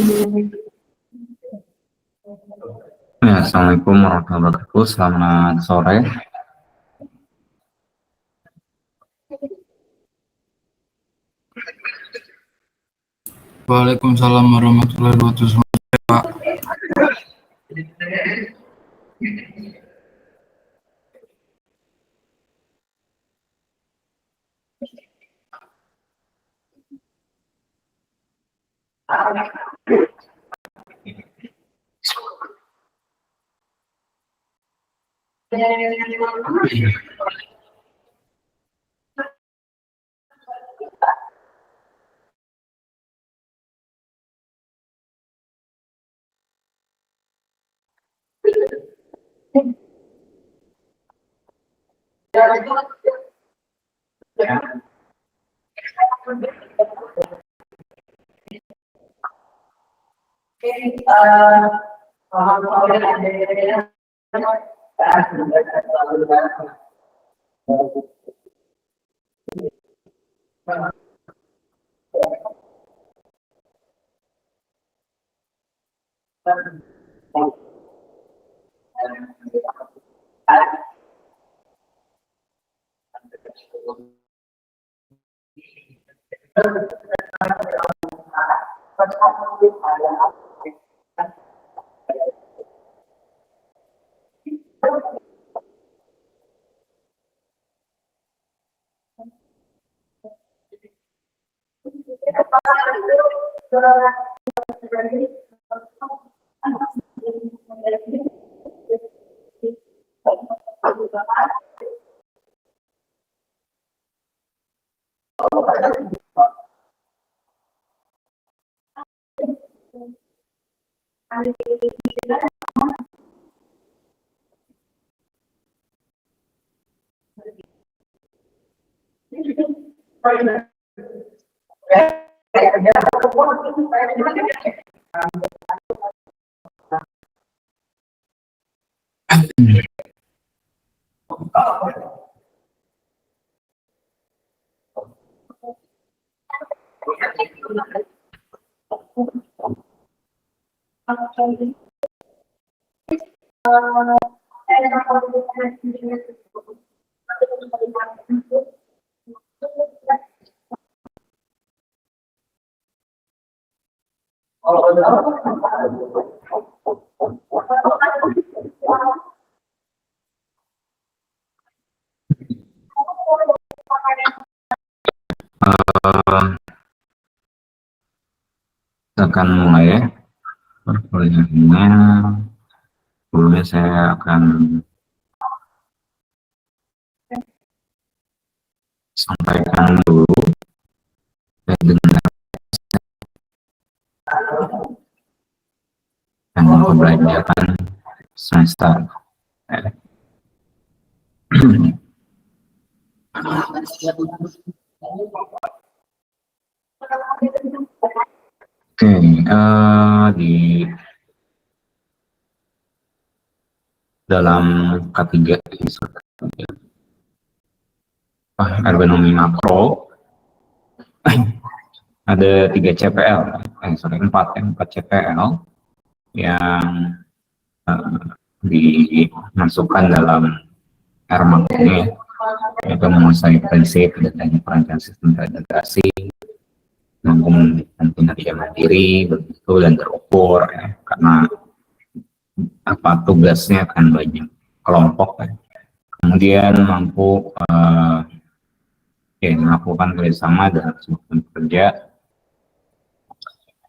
Ya, Assalamualaikum warahmatullahi wabarakatuh. Selamat sore. Waalaikumsalam warahmatullahi wabarakatuh. Pak. Kita akan mulai ya perkuliahannya. Sebelumnya saya akan sampaikan dulu dengan pembelajaran semester. Oke, di dalam K3 ergonomi makro ada 3 CPL, 4 CPL yang dimasukkan dalam RMAK ini, yaitu menguasai prinsip adanya perancang sistem terintegrasi, mampu menentukan kinerja mandiri, begitu dan terukur ya, karena tugasnya akan banyak kelompok ya. Kemudian mampu melakukan kerjasama dalam sebuah kerja,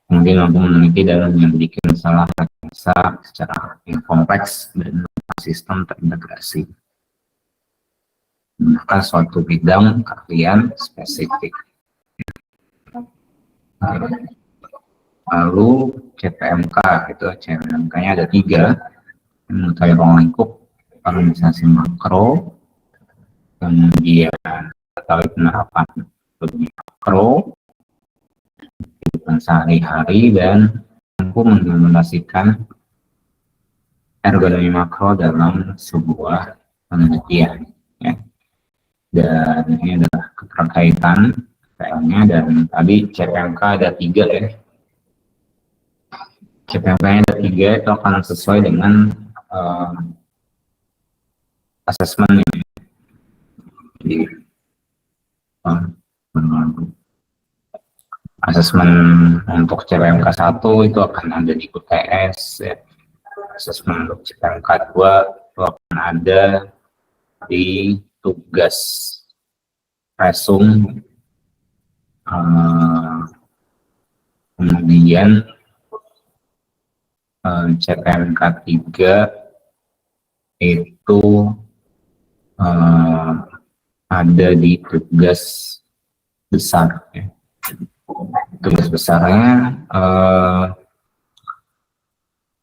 kemudian mampu meneliti dan menyelidiki masalah secara yang kompleks dan sistem terintegrasi, menggunakan suatu bidang keahlian spesifik. Lalu CPMK itu CPMK-nya ada 3, mengetahui ruang lingkup organisasi makro, kemudian mengetahui penerapan metode makro kehidupan sehari-hari, dan mampu mengimplementasikan ergonomi makro dalam sebuah penelitian ya. Dan ini adalah keterkaitan CPL-nya, dan tadi CPMK ada 3 ya, CPMK-nya ada 3, itu akan sesuai dengan asesmen ini. Jadi asesmen untuk CPMK 1 itu akan ada di UTS, ya. Asesmen untuk CPMK 2 itu akan ada di tugas resum, kemudian CPMK 3 itu ada di tugas besar, ya. Tugas besarnya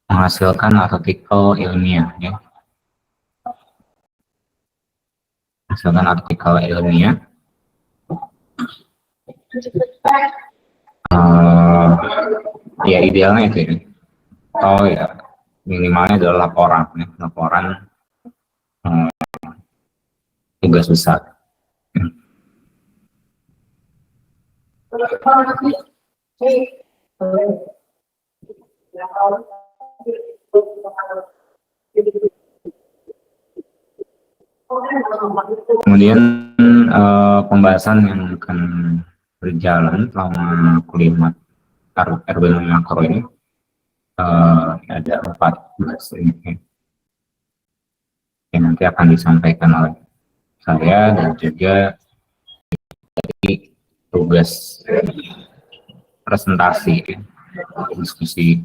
menghasilkan artikel ilmiah, ya. Menghasilkan artikel ilmiah. Ya idealnya itu, ya. Oh ya, minimalnya adalah laporan, ya. Laporan tugas besar. Kemudian pembahasan yang akan berjalan selama kuliah RB Makro ini ada 14 ini yang nanti akan disampaikan oleh saya dan juga dari tugas presentasi, diskusi.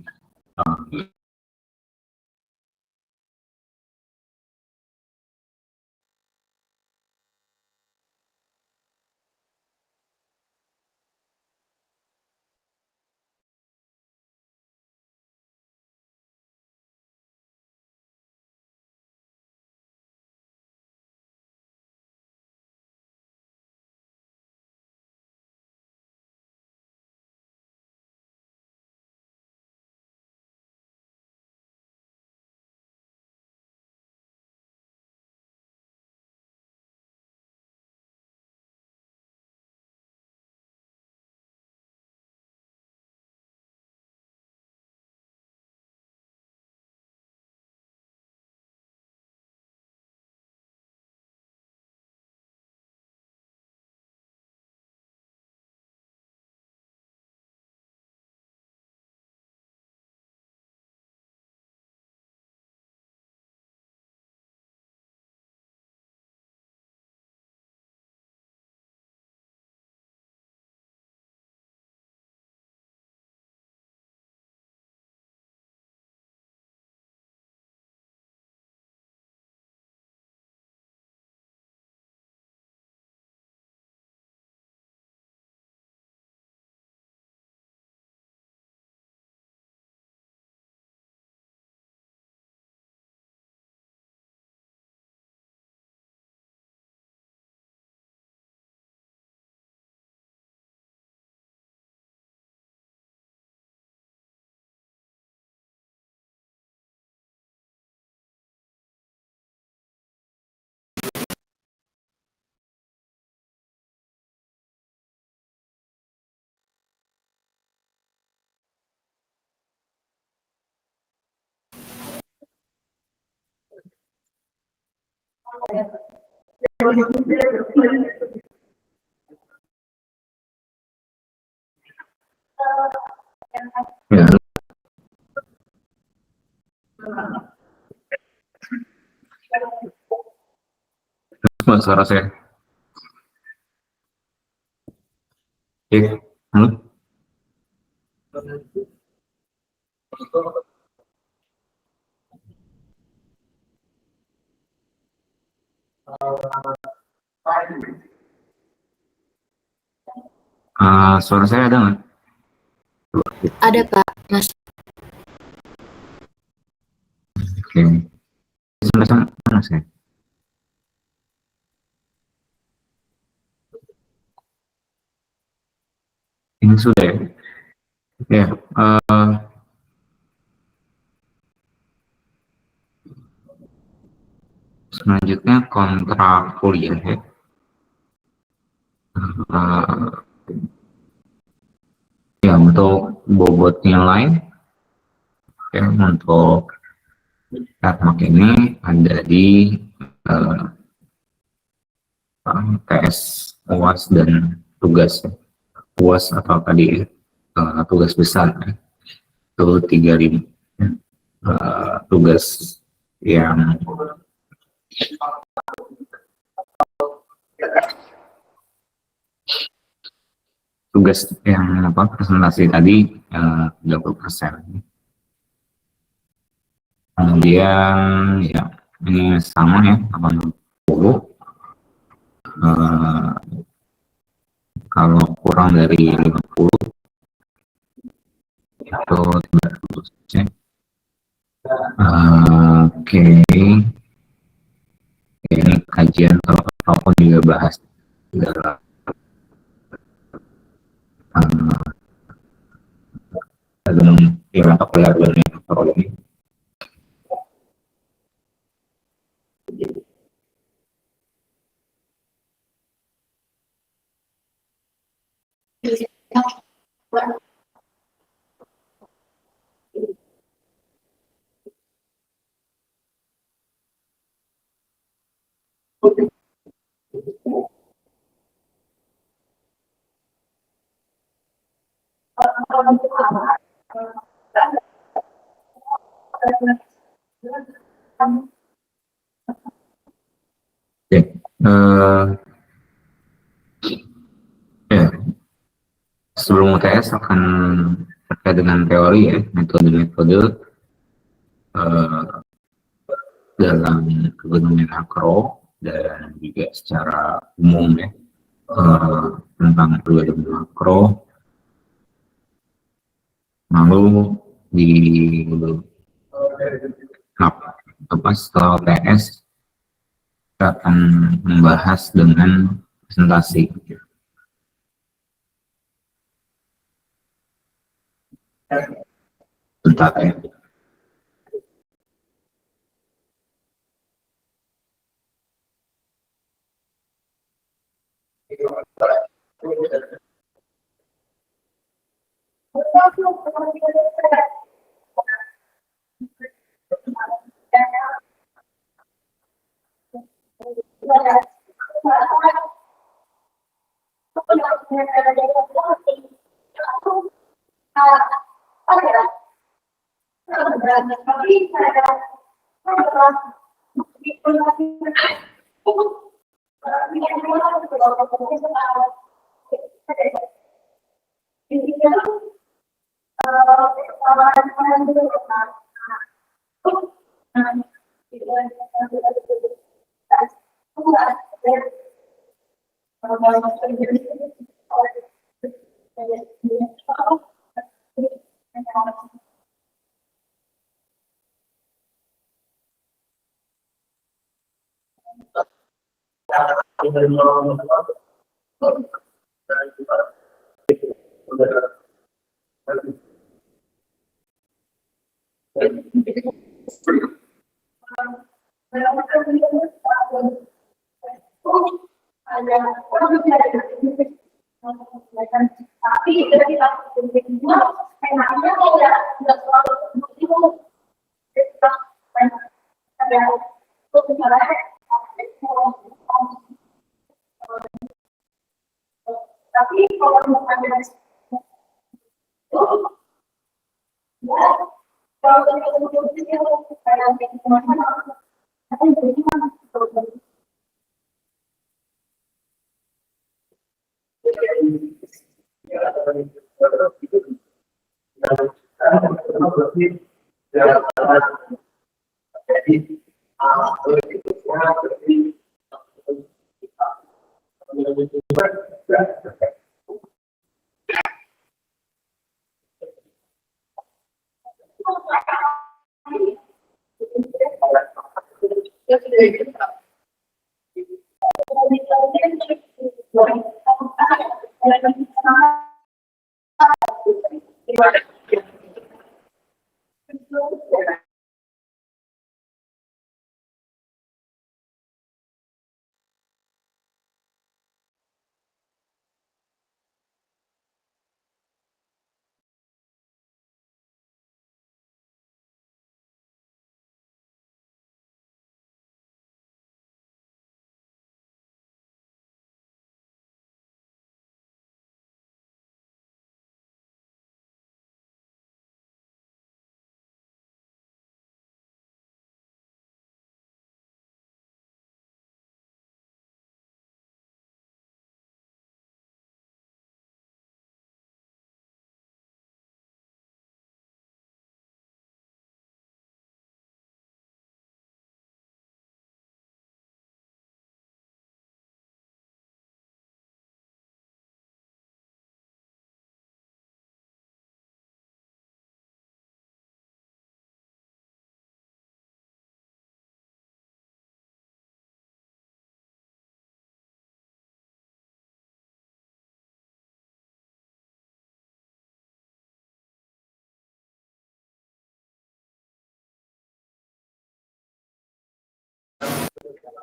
Ya. Suara saya. Oke. Halo. Suara saya ada nggak? Ada Pak, Mas. Oke. Sampai mana saya? Ini sudah ya? Ya. Selanjutnya kontrak kuliah, ya. Ya, untuk bobot nilai Oke, untuk Armak ini ada di eh, TS UAS dan tugas. UAS atau tadi tugas besar itu 35 tugas yang presentasi tadi 30%. Kemudian ya ini sama ya 80. Eh, kalau kurang dari 50 itu 30%. Oke, ini kajian ataupun juga bahas dalam dalam atau pelajaran ini. Oke, ya, sebelum UTS akan terkait dengan teori ya, metode-metode dalam kegunaan makro dan juga secara umum ya, tentang kegunaan makro. Lalu di setelah UTS kita akan membahas dengan presentasi. Bentar ya.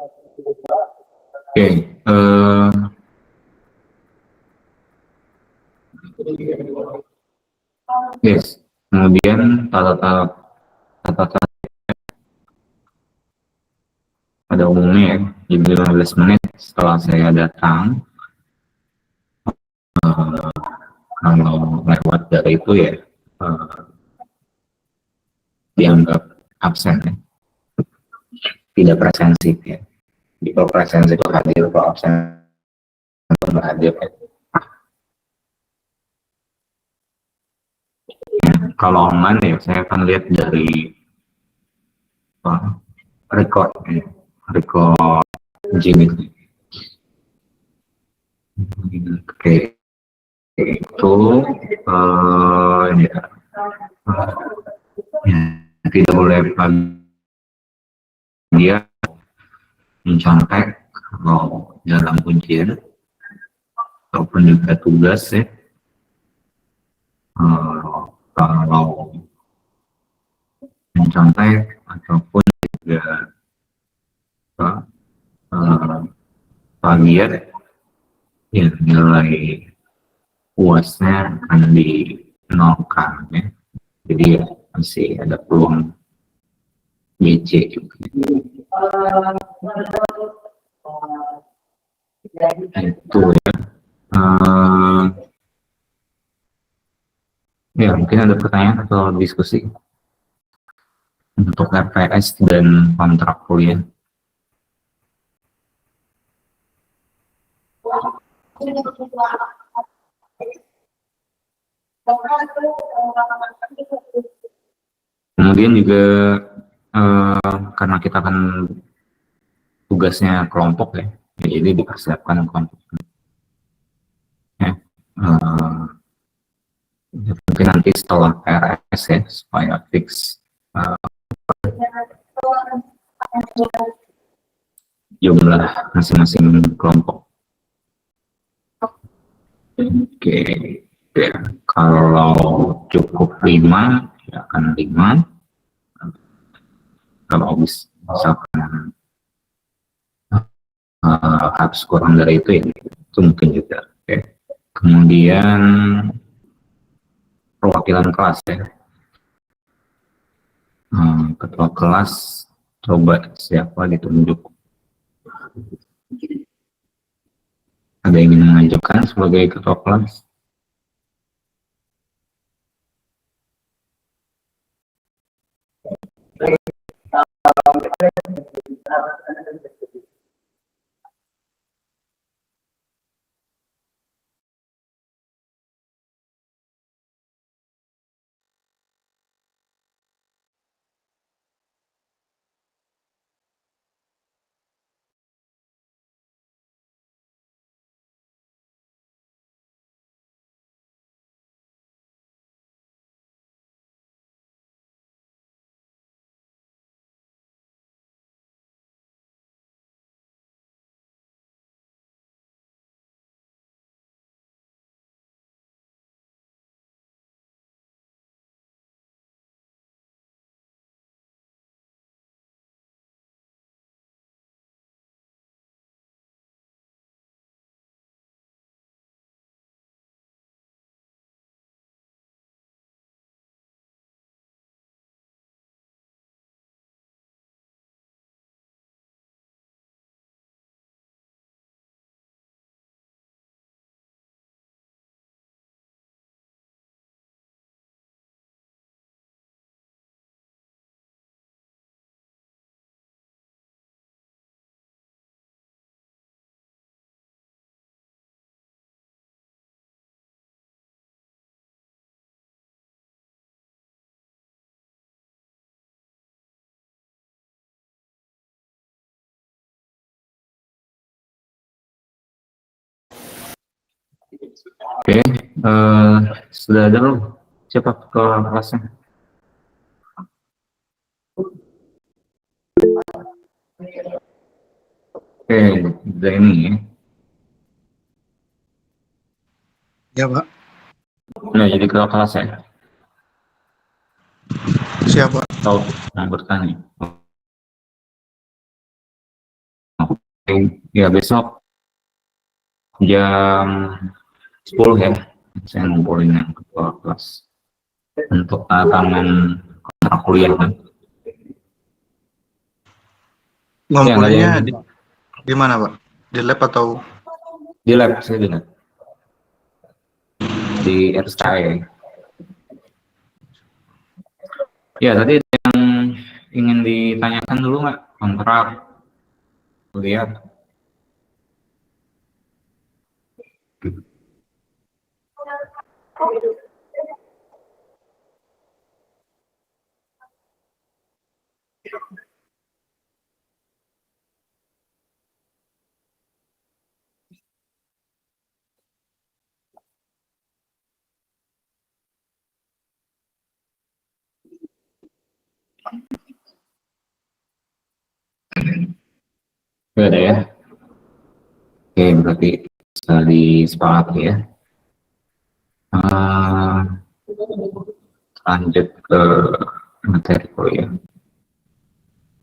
Oke, yes. Kemudian catatan pada umumnya ya, di 15 menit setelah saya datang, kalau lewat dari itu ya dianggap absen ya, tidak presensif ya. Jadi kalau presensif itu hadir, kalau absen itu nggak hadir ya. Kalau online ya saya akan lihat dari record ya, record Gmail. Oke, itu ya, tidak boleh dia mencontek kalau dalam ujian ataupun juga tugas ya. Kalau mencontek ataupun juga plagiat ya, nilai puasnya akan dinolkan ya. Jadi ya masih ada peluang BC juga. Itu ya. Ya mungkin ada pertanyaan atau diskusi untuk RPS dan kontrak kuliah. Kemudian juga karena kita kan tugasnya kelompok ya, jadi dipersiapkan kelompok. Ya, mungkin nanti setelah RS ya, supaya fix jumlah masing-masing kelompok. Oke, ya, kalau cukup 5 ya akan 5. Kalau misalkan harus kurang dari itu ya itu mungkin juga. Oke. Kemudian perwakilan kelas ya, ketua kelas coba siapa ditunjuk. Ada yang ingin mengajukan sebagai ketua kelas? Oke, sudah ada belum? Siapa ketua kelasnya? Oke, udah ini ya. Ya, Pak. Nah, jadi ketua kelas ya? Siapa? Tahu yang bertanya. Ya besok jam 10 ya, saya ngumpulin yang ketua kelas untuk tangan kontrak kuliah kan. Ya, nggak ada Ngumpulinnya yang- di mana, Pak? Di lab atau di lab, saya di lab. Di RSKE. Ya, tadi ada yang ingin ditanyakan dulu nggak? Kontrak kuliah. Nggak ada ya? Oke, berarti bisa disepakati ya. Eh, lanjut ke materi kuliah.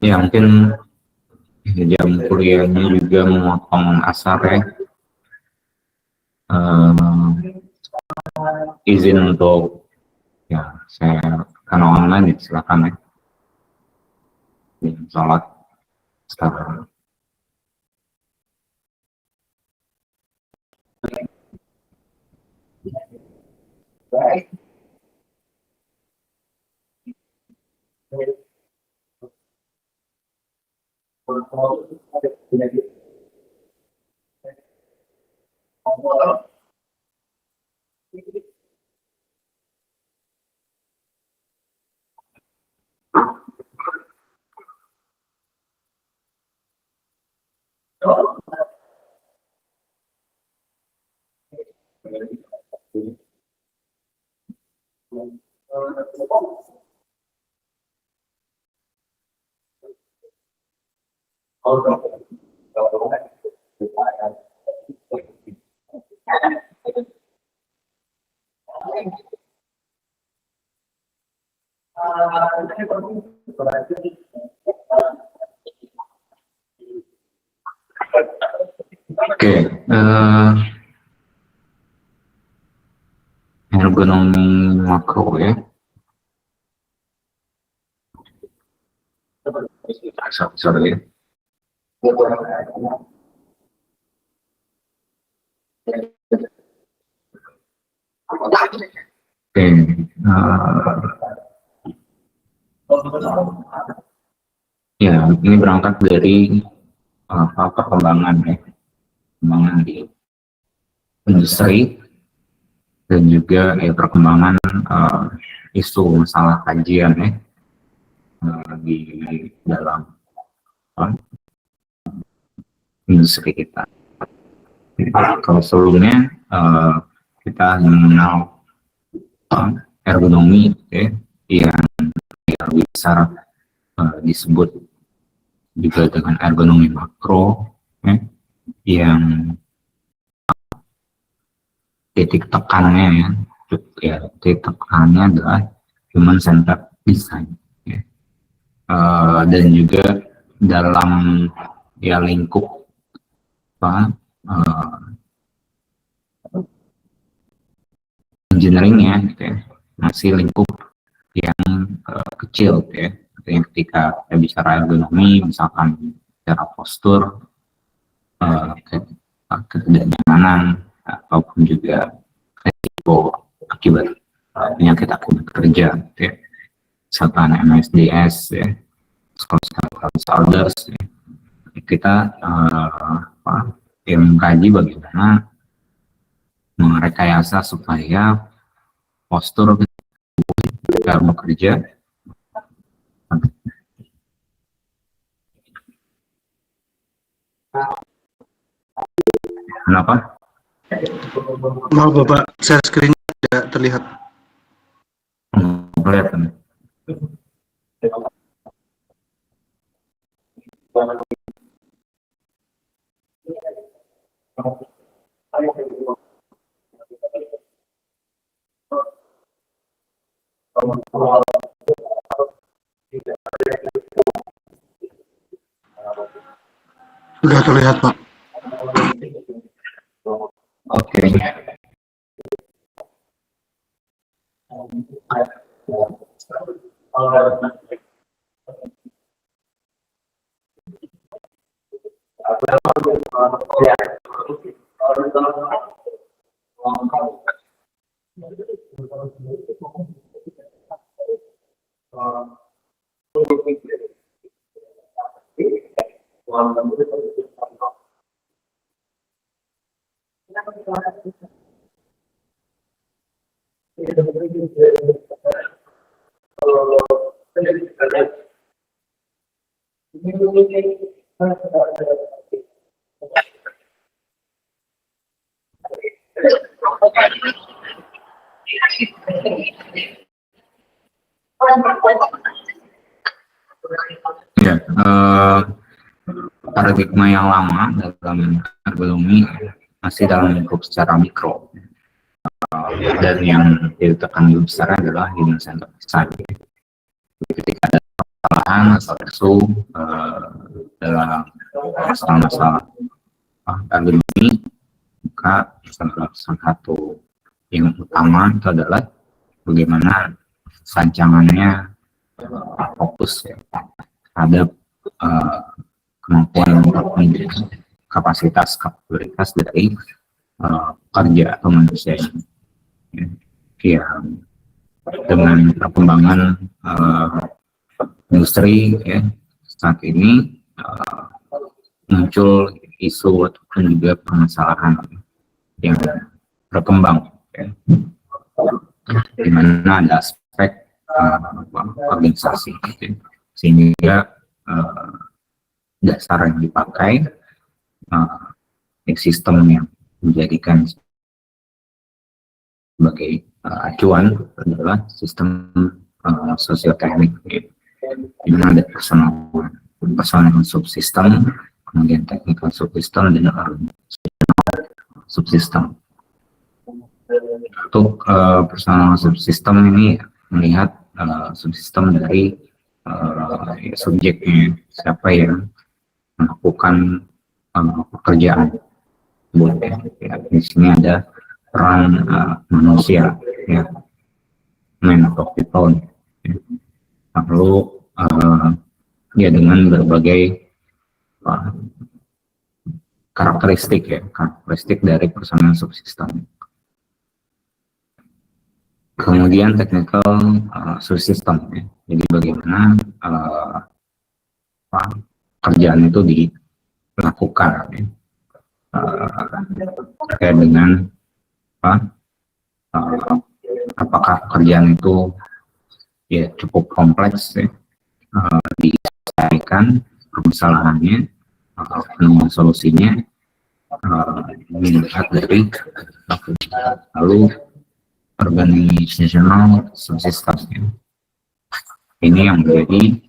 Ya, mungkin jam kuliahnya juga memotong asar ya. Izin untuk ya saya karena online silakan ya. Sholat sekarang. Oke, ergonomi makro ya. Sorry ya. Oke, ya ini berangkat dari perkembangan ya, perkembangan di industri dan juga perkembangan isu masalah kajian ya di dalam industri kita. Kalau sebelumnya kita mengenal ergonomi ya, yang bisa disebut juga dengan ergonomi makro ya, yang titik tekannya titik tekannya adalah human centered design ya. Dan juga dalam ya lingkup apa engineeringnya gitu ya, masih lingkup yang kecil gitu ya. Artinya ketika kita bicara ergonomi misalkan secara postur ketidaknyamanan ataupun juga risiko akibat penyakit akibat kerja gitu ya. Misalkan MSDS ya, skeletal disorders ya. Kita mengkaji bagaimana merekayasa supaya postur ketika bekerja kenapa? Maaf Bapak, share screen-nya tidak terlihat. Kelihatan. Sudah Sudah terlihat, Pak. Oke. Ya, paradigma yang lama dalam ergonomi masih dalam lingkup secara mikro, dan yang ditekan lebih besar adalah human centered design. Ketika ada kesalahan atau isu dalam masalah ergonomi, maka salah satu yang utama itu adalah bagaimana rancangannya fokus ya, terhadap kemampuan kapasitas dari kerja atau manusia ini. Ya, dengan perkembangan industri ya, saat ini muncul isu ataupun juga permasalahan yang berkembang ya, di mana ada aspek organisasi ya, sehingga dasar yang dipakai sistem yang menjadikan sebagai acuan adalah sistem sosioteknik ya, di mana ada personal subsistem, kemudian technical subsystem dan subsystem. Untuk personal subsystem ini melihat subsistem dari subjeknya, siapa yang melakukan pekerjaan. Ya, di sini ada peran manusia, ya, man of people. Ya. Lalu ya dengan berbagai karakteristik dari personal subsystem. Kemudian technical subsystem, ya. Jadi bagaimana kerjaan itu dilakukan, ya. Terkait dengan apakah kerjaan itu ya cukup kompleks ya, diselesaikan permasalahannya, penemuan solusinya, dilihat dari lalu organizational subsystem. Ini yang menjadi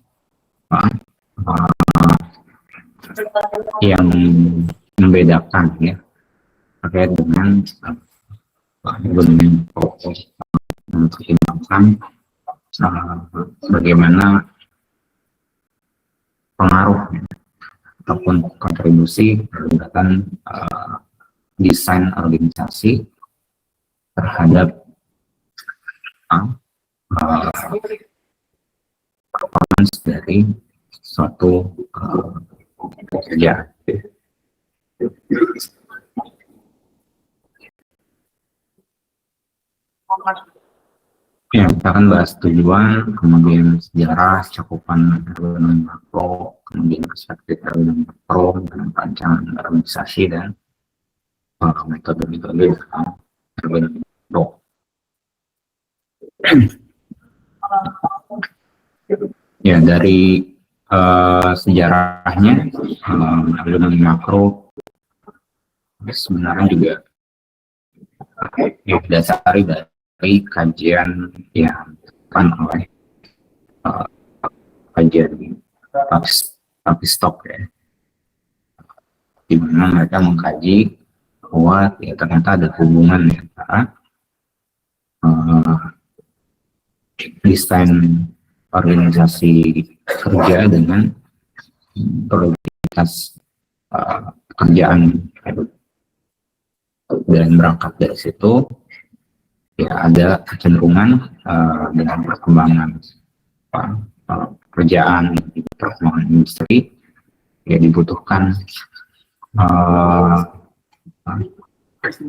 yang membedakan ya terkait dengan mempertimbangkan bagaimana pengaruh ataupun kontribusi perbuatan desain organisasi terhadap performance dari suatu pekerjaan. Ya, kita akan bahas tujuan, kemudian sejarah, cakupan ergonomi makro, kemudian perspektif ergonomi makro dalam rancangan organisasi dan metode-metode ergonomi makro. Ya, dari sejarahnya ergonomi makro sebenarnya juga didasari dari kajian yang dilakukan oleh kajian Tavistock ya, di mana mereka mengkaji bahwa ya ternyata ada hubungan antara desain organisasi kerja dengan produktivitas pekerjaan. Dan berangkat dari situ ya ada kecenderungan dengan perkembangan pekerjaan, perkembangan industri ya dibutuhkan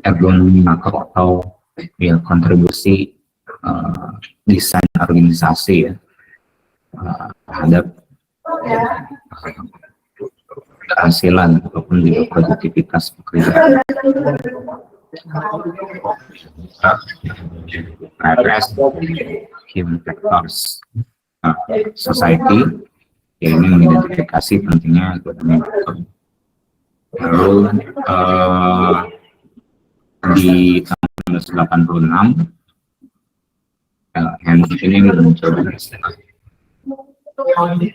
ergonomi makro atau ya kontribusi desain organisasi ya terhadap keberhasilan ataupun juga produktivitas pekerjaan. Address human factors society ya ini mengidentifikasi pentingnya ekonomi makro. Lalu di tahun 1986 Henry ini mencoba ekonomi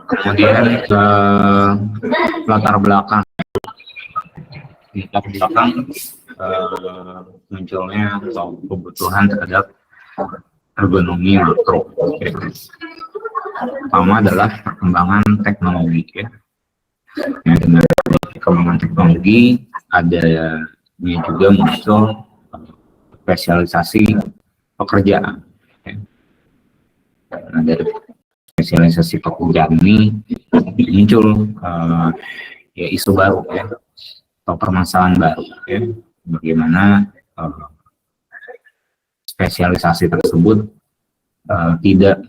kemudian latar belakang munculnya atau kebutuhan terhadap ergonomi makro. Pertama adalah perkembangan teknologi ya. Dengan perkembangan teknologi adanya juga muncul spesialisasi pekerjaan. Ya. Nah, dari spesialisasi pekerjaan ini muncul ya isu baru ya atau permasalahan baru ya. Bagaimana spesialisasi tersebut tidak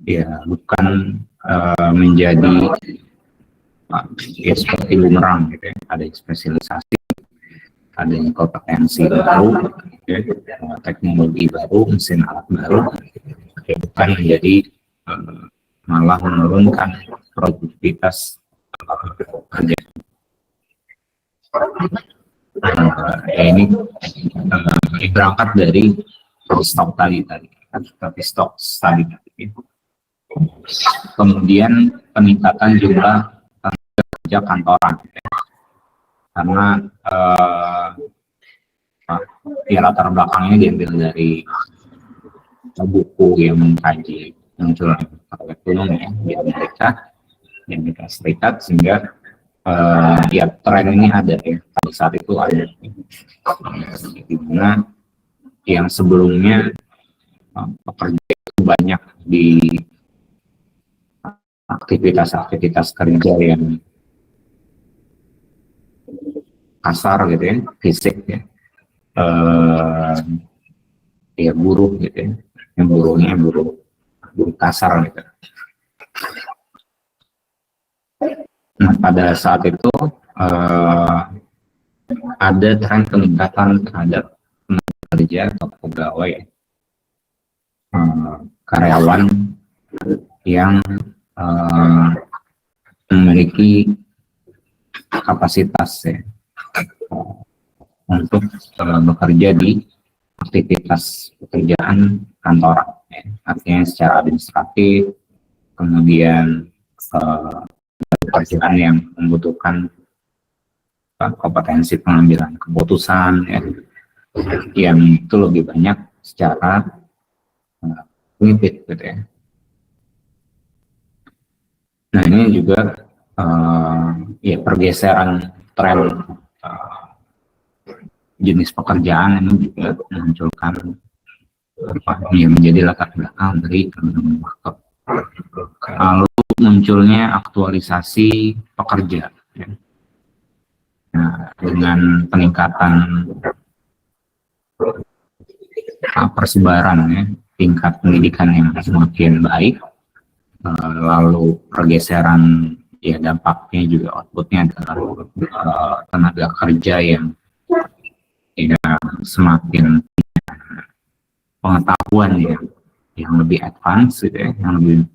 ya bukan menjadi ya seperti bumerang gitu ya. Ada spesialisasi, adanya kompetensi baru, ya, teknologi baru, mesin alat baru, ya, bukan menjadi malah menurunkan produktivitas kerja. Ini berangkat dari stok tadi, tapi stok tadi. Kemudian peningkatan jumlah kerja kantoran, karena ya latar belakangnya diambil dari buku yang mengkaji munculnya ekonomi ya, di Amerika Serikat, sehingga ya tren ini ada ya pada saat itu ada di mana yang sebelumnya pekerja itu banyak di aktivitas kerja yang kasar gitu ya, fisik ya, ya buruh gitu ya, yang buruhnya buruh kasar gitu. Nah pada saat itu ada tren peningkatan terhadap pekerja atau pegawai karyawan yang memiliki kapasitas ya, untuk bekerja di aktivitas pekerjaan kantoran ya. Artinya secara administratif, kemudian pekerjaan yang membutuhkan kompetensi pengambilan keputusan ya, yang itu lebih banyak secara limited gitu ya. Nah ini juga ya pergeseran tren jenis pekerjaan ini juga memunculkan yang menjadi latar belakang dari ekonomi makro. Lalu munculnya aktualisasi pekerja ya. Nah, dengan peningkatan persebaran ya, tingkat pendidikan yang semakin baik, lalu pergeseran ya dampaknya juga outputnya adalah tenaga kerja yang ya semakin pengetahuan ya yang lebih advance gitu ya, yang lebih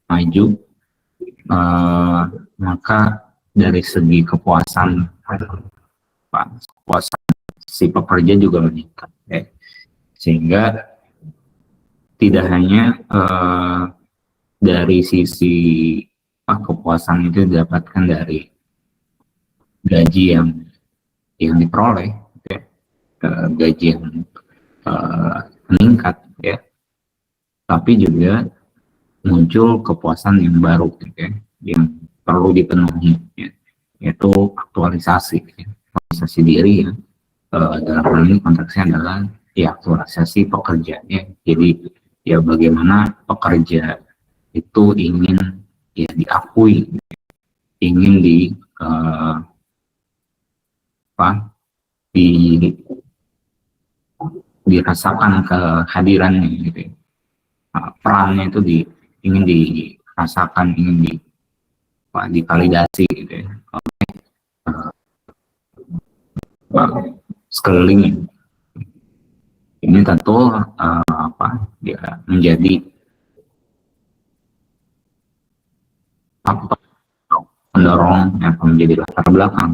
maju, maka dari segi kepuasan si pekerja juga meningkat ya. Sehingga tidak hanya dari sisi kepuasan itu didapatkan dari gaji yang diperoleh, ya, gaji yang meningkat, ya, tapi juga muncul kepuasan yang baru, ya, yang perlu dipenuhi, ya, yaitu aktualisasi, ya, aktualisasi diri, ya. Dalam hal ini konteksnya adalah ya aktualisasi pekerja, ya. Jadi ya bagaimana pekerja itu ingin ya diakui, ingin di dirasakan kehadirannya, gitu, ya. Perannya itu ingin dirasakan, ingin divalidasi, gitu, ya, sekelilingnya. Ini tentu dia menjadi faktor pendorong yang menjadi latar belakang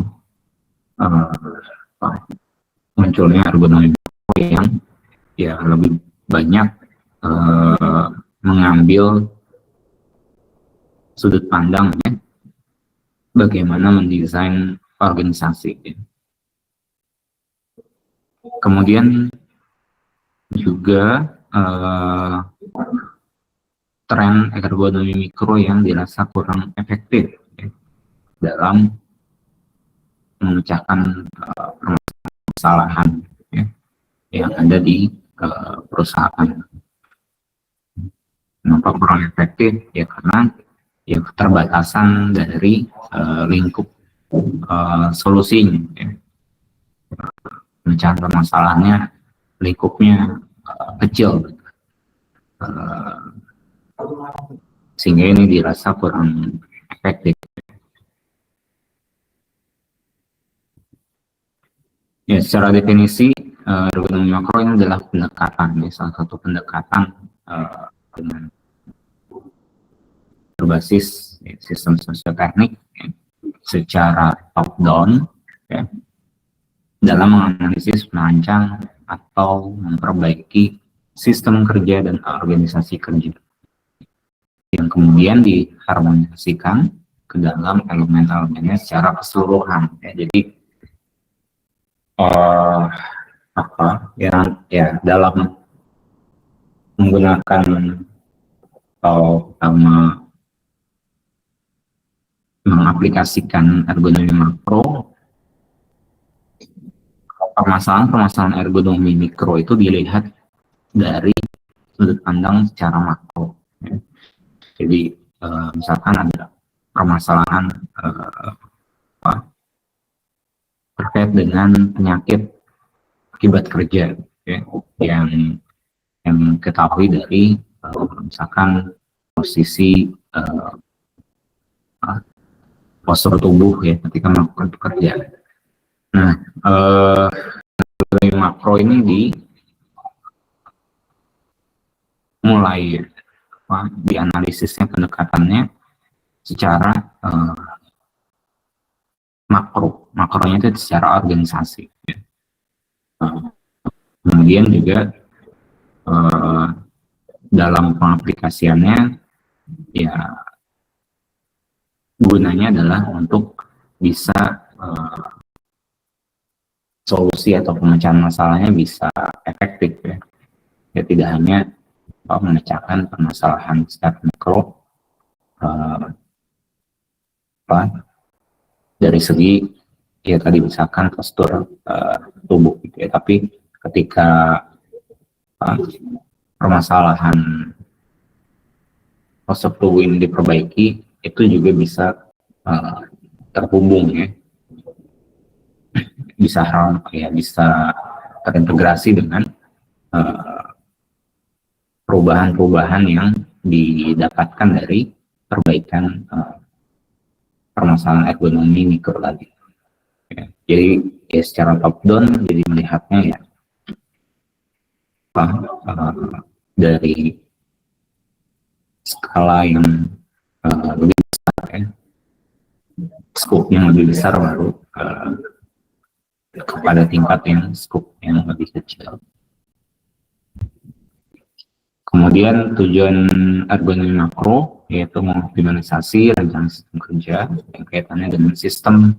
munculnya ergonomi yang ya lebih banyak mengambil sudut pandang, ya, bagaimana mendesain organisasi, ya. Kemudian juga tren ergonomi mikro yang dirasa kurang efektif, ya, dalam memecahkan permasalahan, ya, yang ada di perusahaan. Kenapa kurang efektif? Ya karena ya keterbatasan dari lingkup solusinya, ya. Pemecahan permasalahannya lingkupnya kecil, sehingga ini dirasa kurang efektif. Ya, secara definisi ergonomi makro ini adalah pendekatan, ya, salah satu pendekatan dengan berbasis, ya, sistem sosioteknik, ya, secara top down, ya, dalam menganalisis, merancang atau memperbaiki sistem kerja dan organisasi kerja yang kemudian diharmonisasikan ke dalam elemen-elemennya secara keseluruhan, ya. Jadi dalam menggunakan atau mengaplikasikan ergonomi makro, permasalahan ergonomi mikro itu dilihat dari sudut pandang secara makro, ya. Jadi misalkan ada permasalahan terkait dengan penyakit akibat kerja, ya, yang ketahui dari misalkan posisi postur tubuh, ya, ketika melakukan pekerjaan. Nah, makro ini mulai dianalisisnya, pendekatannya secara makronya itu secara organisasi, ya. Kemudian juga dalam pengaplikasiannya, ya gunanya adalah untuk bisa solusi atau pemecahan masalahnya bisa efektif, ya. Ya tidak hanya memecahkan permasalahan secara mikro dari segi, ya tadi misalkan postur tubuh, gitu, ya, tapi ketika permasalahan postur tubuh ini diperbaiki, itu juga bisa terhubung, ya, bisa terintegrasi dengan perubahan-perubahan yang didapatkan dari perbaikan permasalahan ergonomi mikro tadi, ya. Jadi ya secara top down, jadi melihatnya ya dari skala yang lebih besar, ya, scope yang lebih besar, baru kepada tingkat yang scope yang lebih kecil. Kemudian tujuan ergonomi makro yaitu mengoptimalisasi rancangan sistem kerja yang kaitannya dengan sistem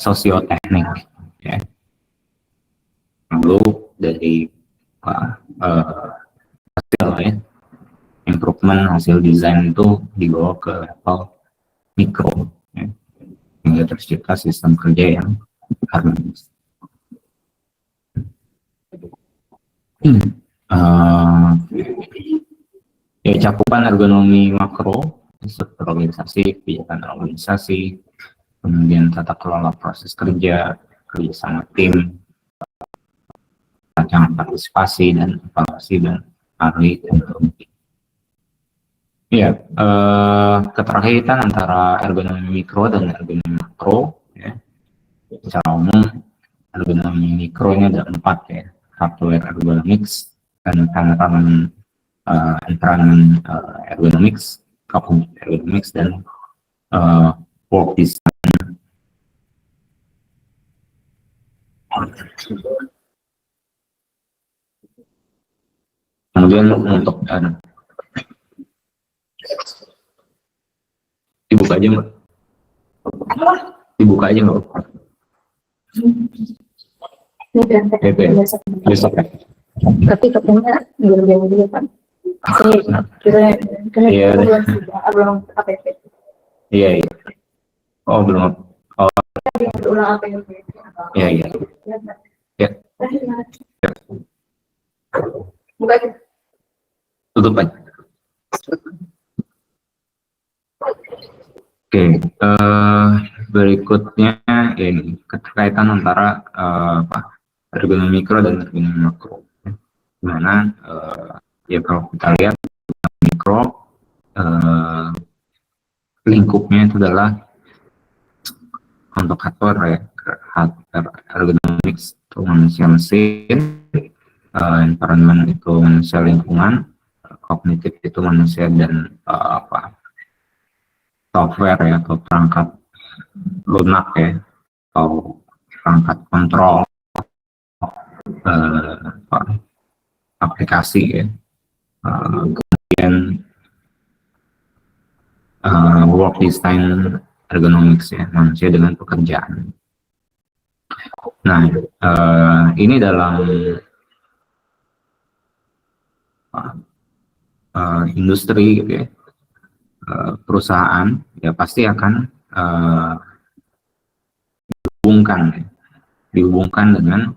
sosioteknik, ya. Lalu dari hasil ya, improvement hasil desain itu dibawa ke level mikro, ya, hingga tercipta sistem kerja yang harmonis. Ya, cakupan ergonomi makro, struktur organisasi, kebijakan organisasi, kemudian tata kelola proses kerja, kerjasama tim, rancangan partisipasi dan evaluasi dan ahli teknologi. Ya, keterkaitan antara ergonomi mikro dan ergonomi makro, ya. Secara umum ergonomi mikro ini ada 4, ya: hardware ergonomics, environment ergonomics, cognitive ergonomics, dan work design. Kemudian untuk dibuka aja mbak, dibuka aja mbak. Besok ya. Tapi katanya belum jauh juga kan. Iya. Belum APP. Iya. Oh belum. Oh Ulang APP. iya. Ya. Buka aja. Tutup aja. Oke, berikutnya ya ini keterkaitan antara ergonomi mikro dan ergonomi makro. Dimana ya kalau kita lihat mikro, lingkupnya itu adalah untuk hardware, ya, hardware ergonomics itu manusia mesin, environment itu manusia lingkungan, kognitif itu manusia dan software, ya, atau perangkat lunak, ya, atau perangkat kontrol aplikasi, ya. Kemudian work design ergonomics, ya, manusia dengan pekerjaan. Nah, ini dalam industri, gitu ya, perusahaan ya pasti akan dihubungkan dengan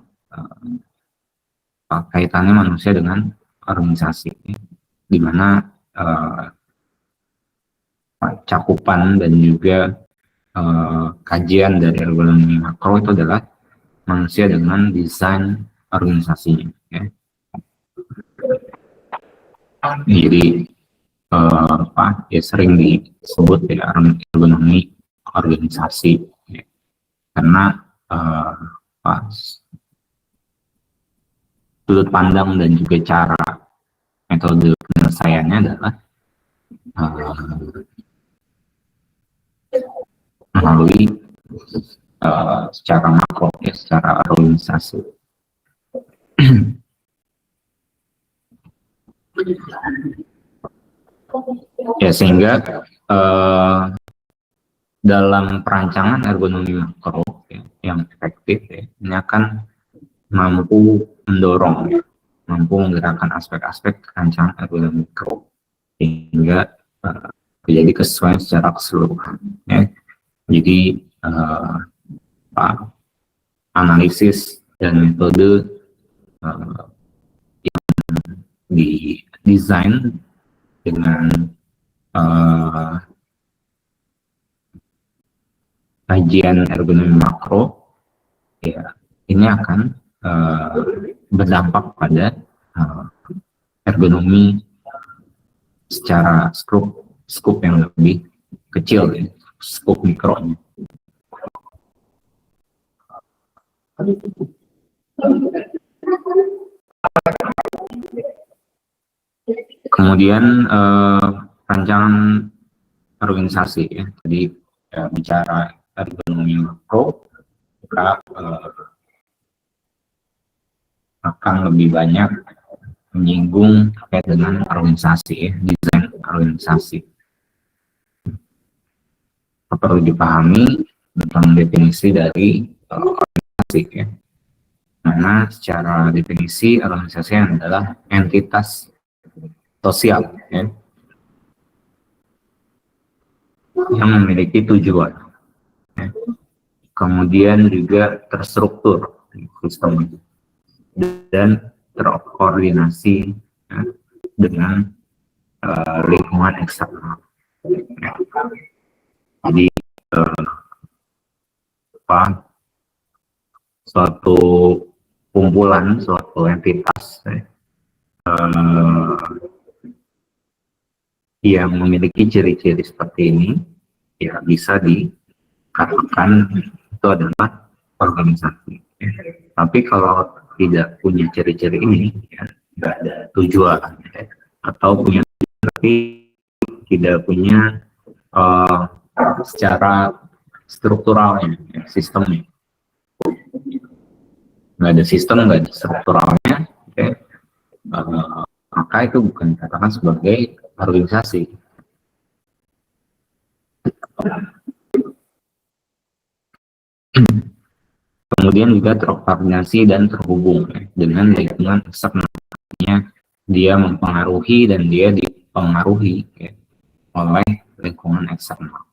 kaitannya manusia dengan organisasi, ya, di mana cakupan dan juga kajian dari ergonomi makro itu adalah manusia dengan desain organisasinya, ya. Jadi ya sering disebut ya ergonomi organisasi, ya. Karena sudut pandang dan juga cara metode penyelesaiannya adalah melalui secara makro, ya, secara organisasi. Ya, sehingga dalam perancangan ergonomi makro, ya, yang efektif, ya, ini akan mampu mendorong, ya, mampu menggerakkan aspek-aspek rancangan ergonomi mikro sehingga menjadi kesesuaian secara keseluruhan, ya. Jadi analisis dan metode yang didesain dengan kajian ergonomi makro, ya, ini akan berdampak pada ergonomi secara skop yang lebih kecil, ya, skop mikronya. Kemudian rancangan organisasi, ya, tadi bicara ergonomi makro, kita akan lebih banyak menyinggung terkait dengan organisasi, ya, desain organisasi. Perlu dipahami tentang definisi dari organisasi ya. Mana secara definisi organisasi adalah entitas sosial ya, yang memiliki tujuan ya. Kemudian juga terstruktur sistem dan terkoordinasi ya, dengan lingkungan eksternal ya. Jadi suatu kumpulan, suatu entitas yang memiliki ciri-ciri seperti ini ya bisa dikatakan itu adalah organisasi. Tapi kalau tidak punya ciri-ciri ini, ya, tidak ada tujuan ya, atau punya tapi tidak punya secara strukturalnya, ya, sistemnya. Nggak ada sistem, nggak ada strukturalnya, okay. Maka itu bukan dikatakan sebagai organisasi. Kemudian juga terkoordinasi dan terhubung ya, dengan lingkungan eksternalnya, dia mempengaruhi dan dia dipengaruhi ya, oleh lingkungan eksternal.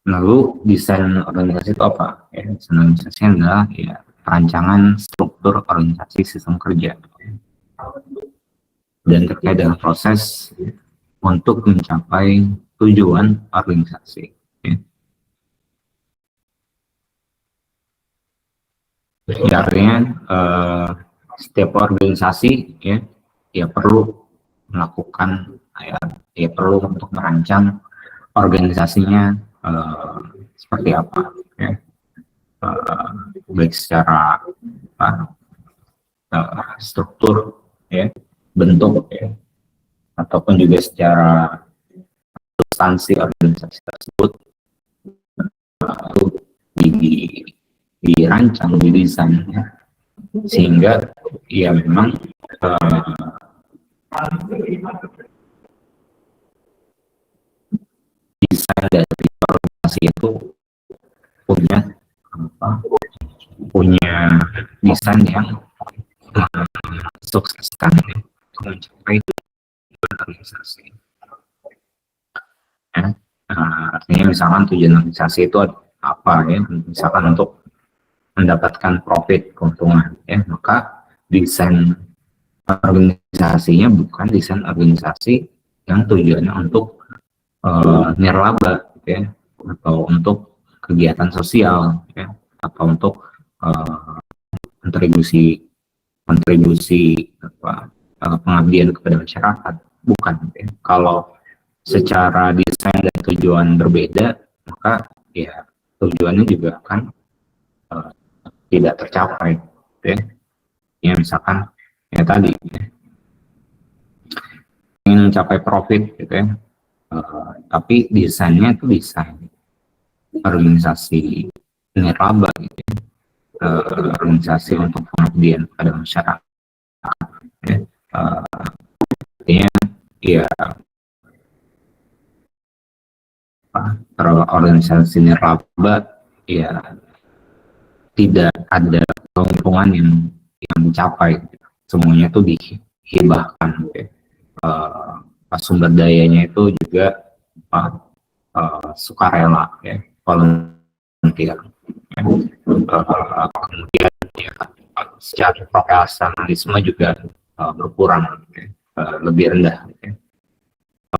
Lalu desain organisasi itu apa? Ya, desain organisasi adalah ya, perancangan struktur organisasi sistem kerja dan terkait dengan proses untuk mencapai tujuan organisasi. Ya, artinya setiap organisasi ya perlu melakukan ya perlu untuk merancang organisasinya seperti apa ya, baik secara struktur ya, bentuk ya, ataupun juga secara substansi organisasi tersebut dirancang, didesain ya, sehingga ya memang desain dari organisasi itu punya desain yang sukseskan untuk mencapai organisasi. Ya, artinya misalkan tujuan organisasi itu apa ya? Misalkan untuk mendapatkan profit, keuntungan, ya, maka desain organisasinya bukan desain organisasi yang tujuannya untuk nirlaba, ya, atau untuk kegiatan sosial, ya, atau untuk kontribusi pengabdian kepada masyarakat, bukan. Ya. Kalau secara desain dan tujuan berbeda, maka ya tujuannya juga akan tidak tercapai, ya. Ya misalkan ya tadi ya, ingin mencapai profit, gitu ya, tapi desainnya itu desain organisasi nirlaba, gitu ya, organisasi untuk pengabdian pada masyarakat, ya. Artinya ya organisasi nirlaba ya tidak ada keuntungan yang dicapai, semuanya itu dihibahkan, ya. Sumber dayanya itu juga sukarela, ya, volunteer, ya. Kemudian ya, secara profesionalisme juga berkurang, ya, lebih rendah, ya.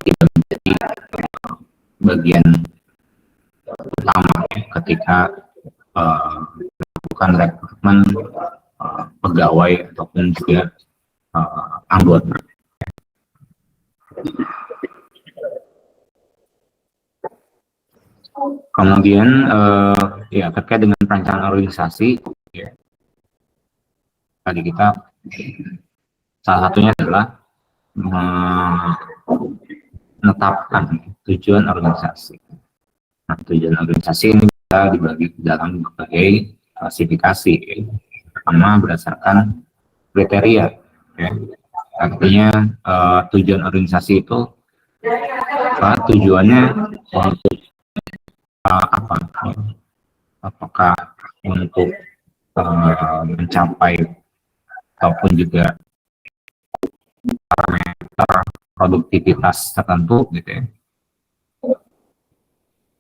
Tidak menjadi bagian utama, ya, ketika melakukan rekrutmen pegawai ataupun juga anggota. Kemudian ya terkait dengan perencanaan organisasi, ya, tadi kita salah satunya adalah menetapkan tujuan organisasi. Nah, tujuan organisasi ini bisa dibagi dalam berbagai klasifikasi, ya. Pertama berdasarkan kriteria, ya. Artinya tujuan organisasi itu tujuannya untuk apa ya, apakah untuk mencapai ataupun juga parameter produktivitas tertentu gitu ya,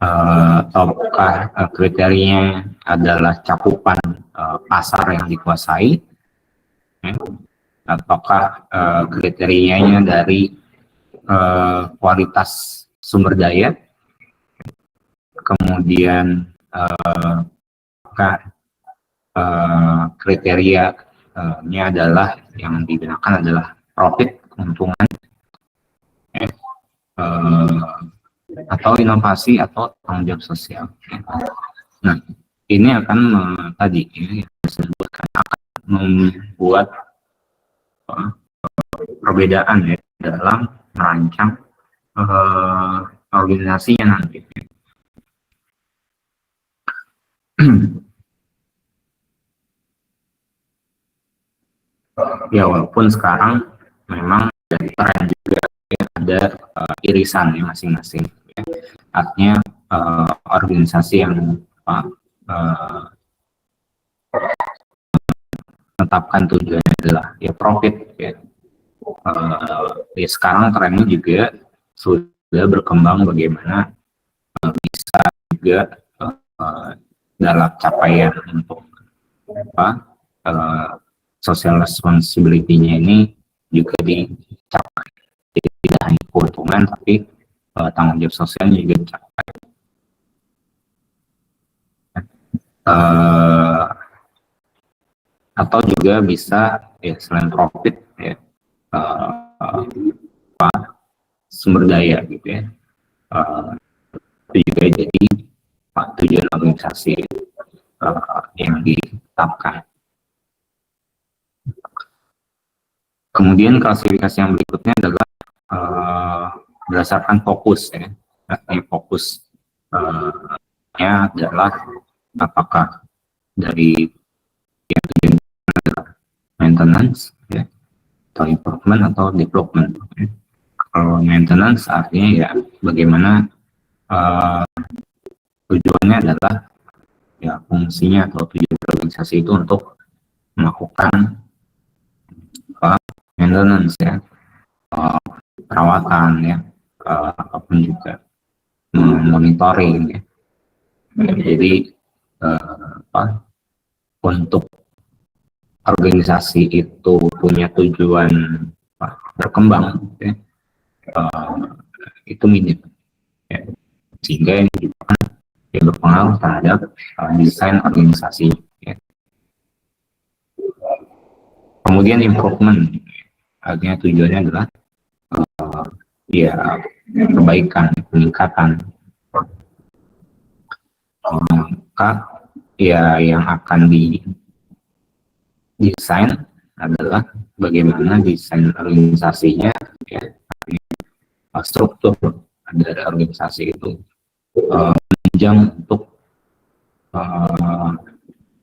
ataukah kriterianya adalah cakupan pasar yang dikuasai, ya, ataukah kriterianya dari kualitas sumber daya, kemudian apakah kriterianya adalah yang digunakan adalah profit, keuntungan, ya, atau inovasi atau tanggung jawab sosial. Nah, ini akan tadi ya, yang disebutkan akan membuat perbedaan ya dalam merancang organisasinya nanti. Ya, walaupun sekarang memang dari tren juga ya, ada irisan ya masing-masing. Ya. Artinya organisasi yang menetapkan tujuannya adalah ya profit ya. Ya sekarang trennya juga sudah berkembang bagaimana bisa juga dalam capaian untuk social responsibility-nya ini juga dicapai. Jadi tidak hanya keuntungan tapi tanggung jawab sosialnya juga dicapai. Atau juga bisa ya selain profit ya sumber daya gitu ya, itu juga jadi tujuan organisasi yang ditetapkan. Kemudian klasifikasi yang berikutnya adalah berdasarkan fokus ya. Artinya fokusnya adalah apakah dari yang tujuan maintenance ya, atau improvement atau development. Ya. Kalau maintenance artinya ya bagaimana tujuannya adalah ya fungsinya atau tujuan organisasi itu untuk melakukan maintenance ya, perawatan ya, ataupun juga monitoring ya. Jadi untuk organisasi itu punya tujuan berkembang ya, itu minim ya. Sehingga ini juga ya, berpengaruh terhadap desain organisasi ya. Kemudian improvement artinya tujuannya adalah ya perbaikan, peningkatan. Maka ya yang akan didesain adalah bagaimana desain organisasinya ya, struktur dari organisasi itu menunjang untuk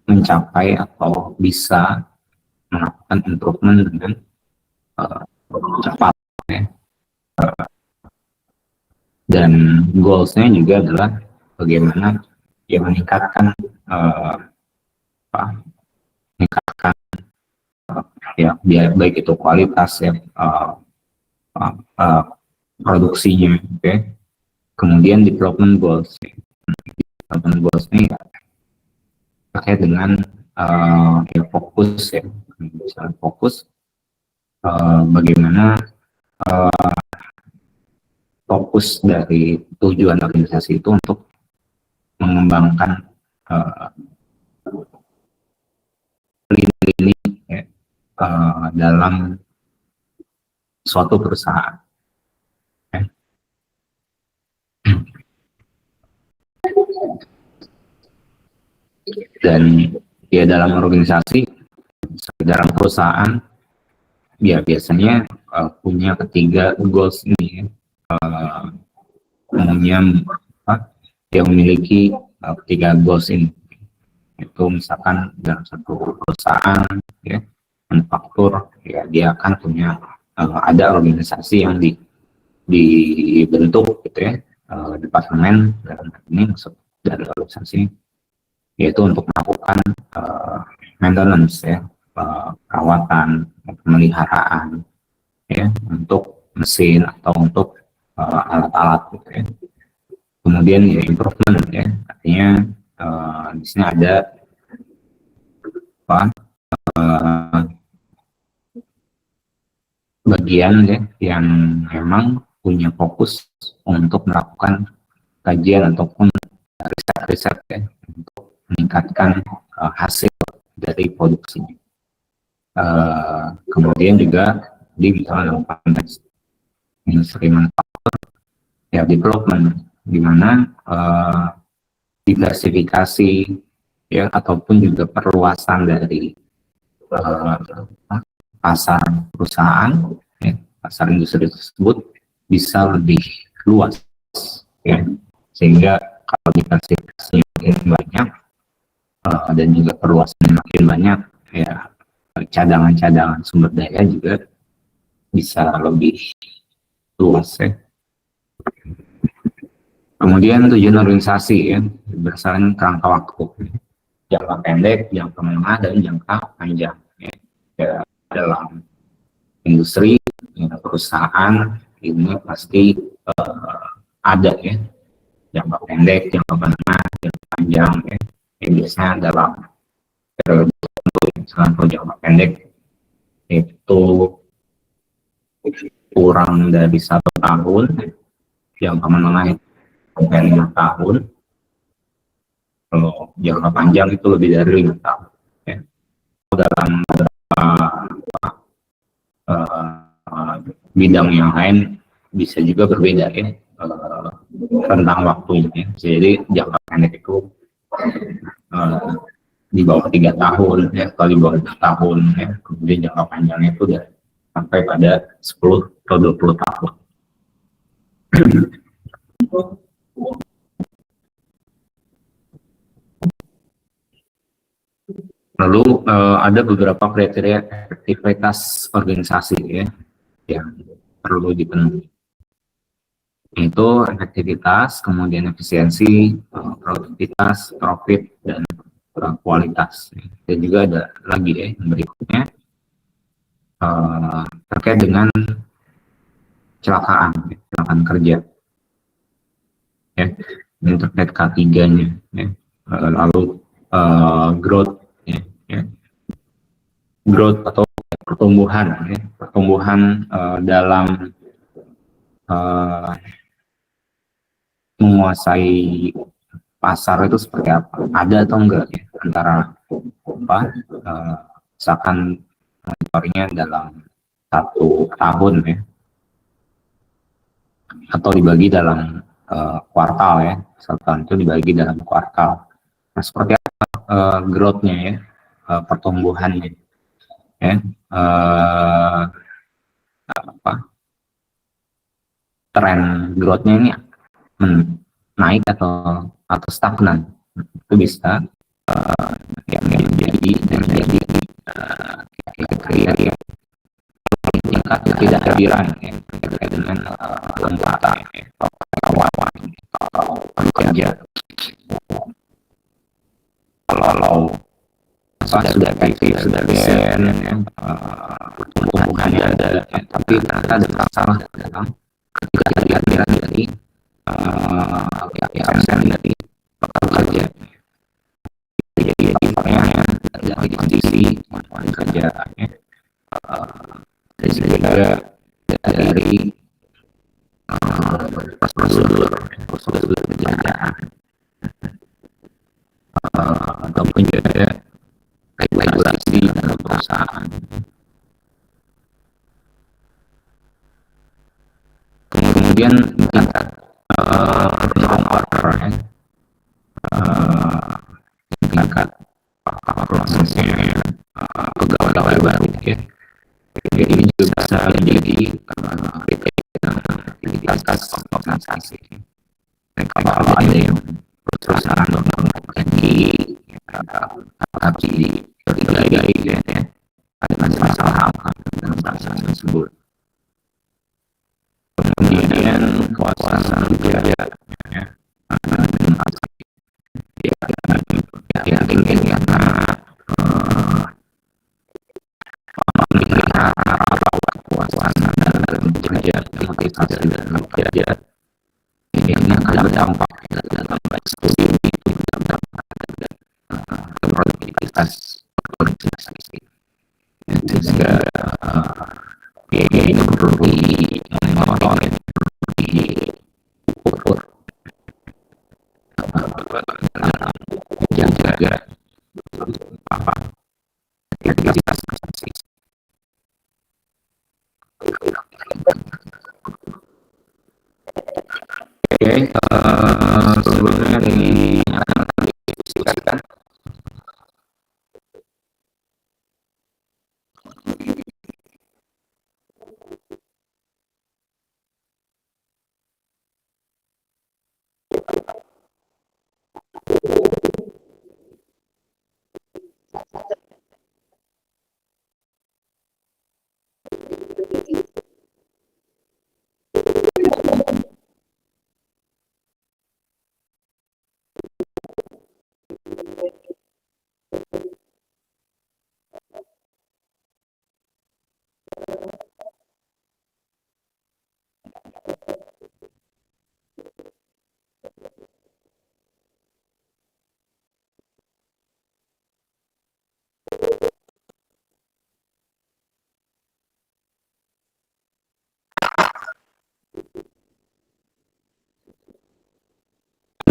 mencapai atau bisa melakukan improvement dengan cepat ya. Dan goalsnya juga adalah bagaimana ya meningkatkan ya baik itu kualitas ya produksinya okay. Kemudian development goals ya. Development goals ini terkait dengan ya fokus ya, misalnya fokus bagaimana fokus dari tujuan organisasi itu untuk mengembangkan lini ya, dalam suatu perusahaan. Okay. Dan ya dalam organisasi, dalam perusahaan, ya biasanya punya ketiga goals ini, umumnya yang memiliki ketiga goals ini. Itu misalkan dalam satu perusahaan, ya, manufaktur, ya dia akan punya ada organisasi yang dibentuk, gitu ya, departemen dalam hal ini dari organisasi, yaitu untuk melakukan maintenance ya, perawatan, pemeliharaan ya untuk mesin atau untuk alat-alat gitu ya. Kemudian ya improvement ya, artinya di sini ada apa bagian ya yang memang punya fokus untuk melakukan kajian ataupun riset-riset ya untuk meningkatkan hasil dari produksinya. Kemudian juga di dalam konteks industri manufaktur ya development, di mana diversifikasi ya ataupun juga perluasan dari pasar perusahaan ya, pasar industri tersebut bisa lebih luas ya, sehingga kalau diversifikasi makin banyak dan juga perluasannya makin banyak ya, cadangan-cadangan sumber daya juga bisa lebih luas ya. Kemudian tujuan organisasi ya, berdasarkan kerangka waktu jangka pendek, jangka menengah, dan jangka panjang ya. Dalam industri ya, perusahaan ini pasti ada ya jangka pendek, jangka menengah, jangka panjang ya. Yang biasanya dalam periode tertentu, misalnya kalau jangka pendek itu kurang dari 1 tahun, jangka menengah itu sampai 5 tahun, kalau jangka panjang itu lebih dari 5 tahun ya. Dalam bidang yang lain bisa juga berbeda ya tentang waktunya ya. Jadi jangka pendek itu di bawah 3 tahun ya, kalau di bawah 2 tahun ya. Kemudian jangka panjangnya itu udah sampai pada 10 atau 20 tahun. Lalu ada beberapa kriteria efektivitas organisasi ya yang perlu dipenuhi. Itu efektivitas, kemudian efisiensi, produktivitas, profit, dan kualitas. Dan juga ada lagi ya yang berikutnya terkait dengan kecelakaan kerja. Ya, ini terkait K3-nya ya. Lalu growth ya. Growth atau pertumbuhan ya. Pertumbuhan dalam menguasai pasar itu seperti apa, ada atau enggak ya, antara misalkan monitornya dalam 1 tahun ya, atau dibagi dalam kuartal ya, 1 tahun itu dibagi dalam kuartal. Nah, seperti apa growth-nya ya, pertumbuhannya ya, tren growth-nya ini naik atau stagnan, itu bisa yang menjadi kriteria tingkat ketidakhadiran ya, terkait dengan anggota karyawan atau pekerja. Kalau sudah efektif, sudah efisien ya, pertumbuhannya ada ya, tapi ternyata ada masalah dalam ketidakhadiran dari absen dari pekerja. Jadi misalnya dari kondisi kerjaannya sehingga dari prosedur kerjaan ataupun juga regulasi dalam perusahaan. Kemudian tingkat turnover ya, tingkat prosesnya pegawai baru ya. Ini juga bisa menjadi kriteria aktivitas organisasi. Dan kalau ada yang perusahaan memiliki tapi berbagai ya, ada masalah apa dengan perusahaan tersebut. Kemudian kekuasaan juga ya, hasil dalam kerja ini akan berdampak dalam eksekusi itu berdampak pada produktivitas organisasi. Sehingga ini perlu dimonitor, diukur, yang jaga apa efektivitas organisasi. Oke, sebelumnya ini akan didiskusikan.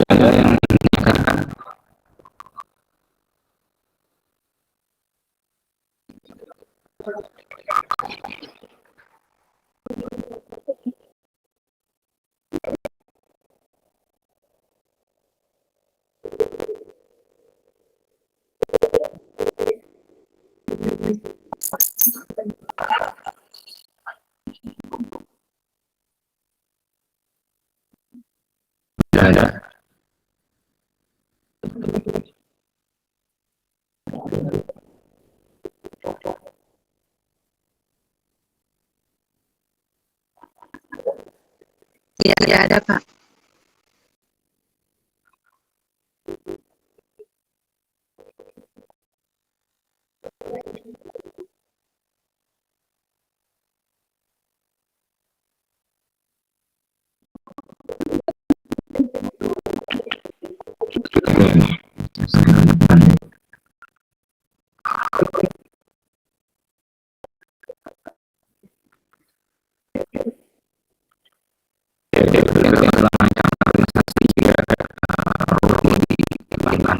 Ada yang ditanyakan? Tidak ada. Tidak ada, Pak. Organisasi juga perlu dikembangkan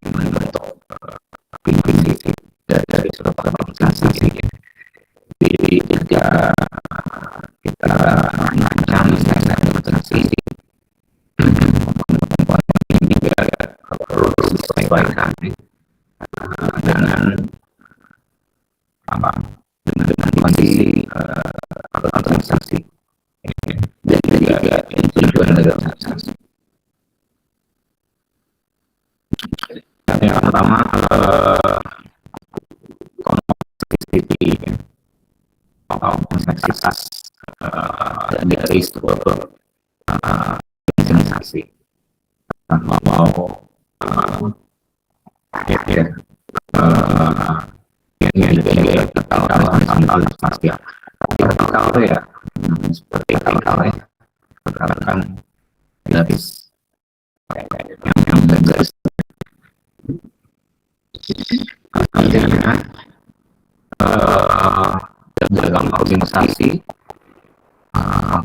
membentuk visi dari suatu organisasi. Jadi jika kita merancang organisasi, ini juga perlu disesuaikan dengan apa dengan kondisi organisasi dan juga tujuan dari organisasi. Yang pertama kompleksiti atau kompleksitas dari struktur organisasi atau ini juga vertikal spasial. Vertikal itu ya seperti vertikal ya, berdasarkan garis yang garis. Artinya dalam organisasi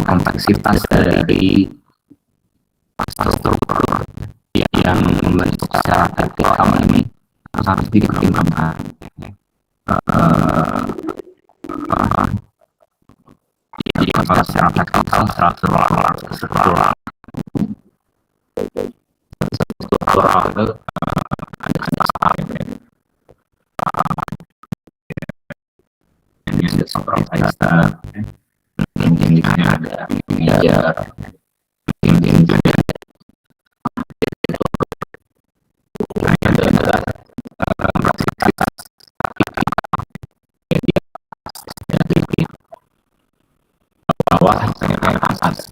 kompleksitas dari struktur yang membentuk secara vertikal ini harus dipertimbangkan. Jadi kalau secara vertikal, struktural itu ada tahap ini ada supervisor, mungkin di sana ada manajer, mungkin ada adalah kapasitas dari bawah sampai ke atas.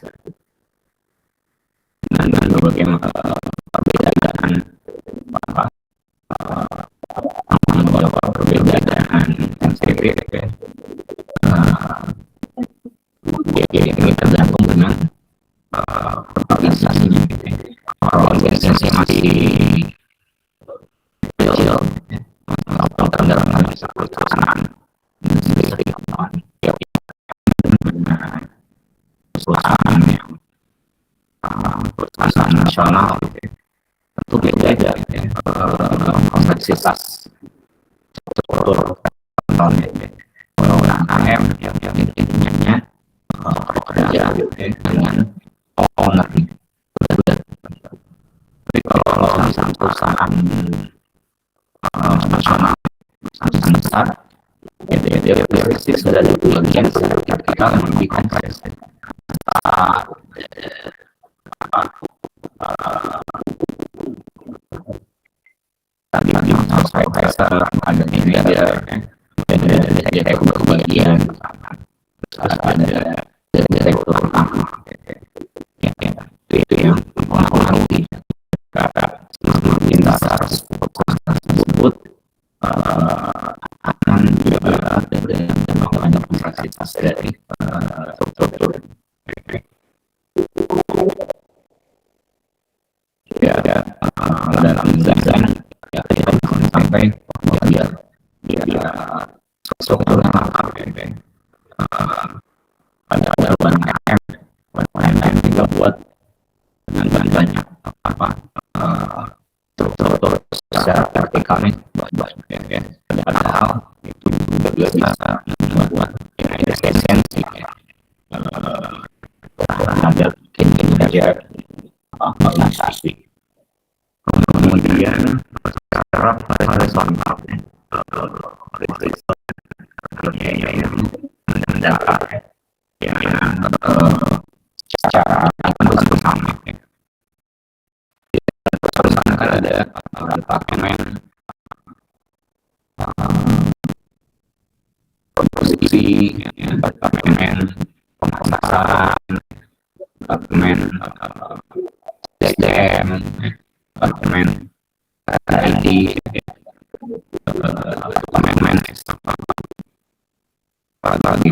Dan bagaimana perbedaan apa perbedaan sensitif ya. ini tergantung dengan organisasinya gitu ya. Kalau organisasi masih kecil atau tergantung bisa perusahaan industri atau ya perusahaan yang perusahaan nasional gitu ya. Tentu beda aja gitu ya, kompleksitas struktur kantornya gitu ya. Kalau UMKM yang intinya bekerja gitu ya dengan owner gitu. Tapi kalau misalnya perusahaan nasional, perusahaan besar, dia pasti sudah ada bagian kita lebih kompleks. Tadi supervisor ada direktur bagian, terus ada direktur utama, itu yang mempengaruhi semakin dasar tersebut akan juga dan banyak kompleksitas dari struktur. Ya, dalam desain ya kita sampai biar strukturnya lengkap ya. Ada UMKM juga buat dengan banyak struktur secara vertikalnya banyak ya. Padahal itu juga bisa membuat efisiensi ya. Ada kinerja organisasi. Kemudian secara horizontal yang mendatar yang secara tentu sama ya. Terus kan ada departemen produksi, departemen pemasaran, departemen SDM, departemen IT, departemen lagi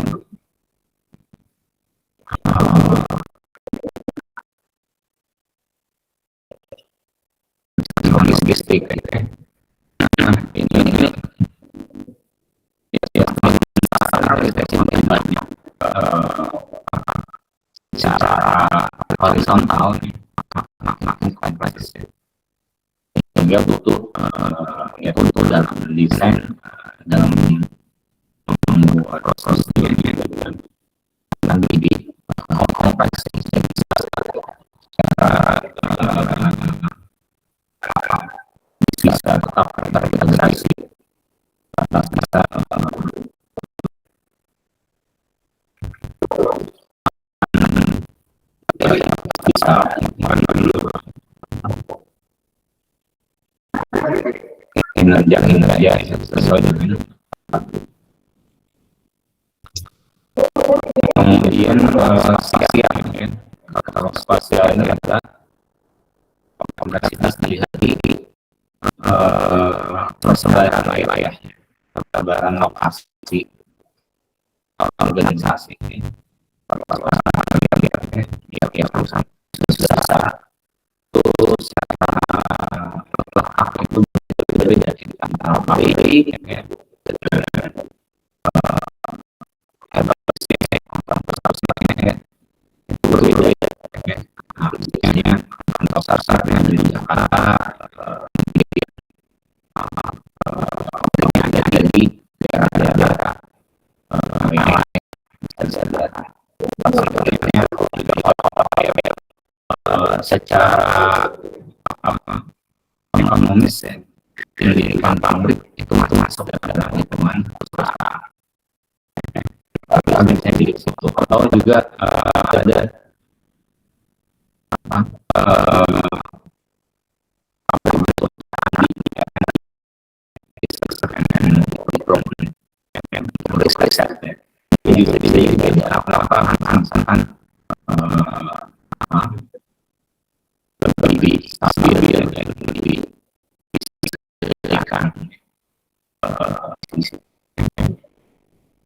logistik gitu ya. Ini ya semakin banyak secara horizontal nih makin kompleks ya. Sehingga butuh dalam desain dalam membuat prosesnya dan lebih kompleks bisa tetap terintegrasi bisa bisa kinerja sesuai dengan kemudian spasial ya. Kalau spasial ini adalah kompleksitas dilihat di persebaran wilayah, persebaran lokasi organisasi. Kalau ya perusahaan besar itu secara letak itu berbeda antara pabrik ya itu berbeda ya. Misalnya kantor sasarnya di Jakarta, ada di daerah-daerah yang lain, secara ekonomis ya, pendidikan pabrik itu masuk dalam hitungan usaha. Tapi saya di situ atau juga ada jadi beda apa misalkan lebih stabil ya lebih kan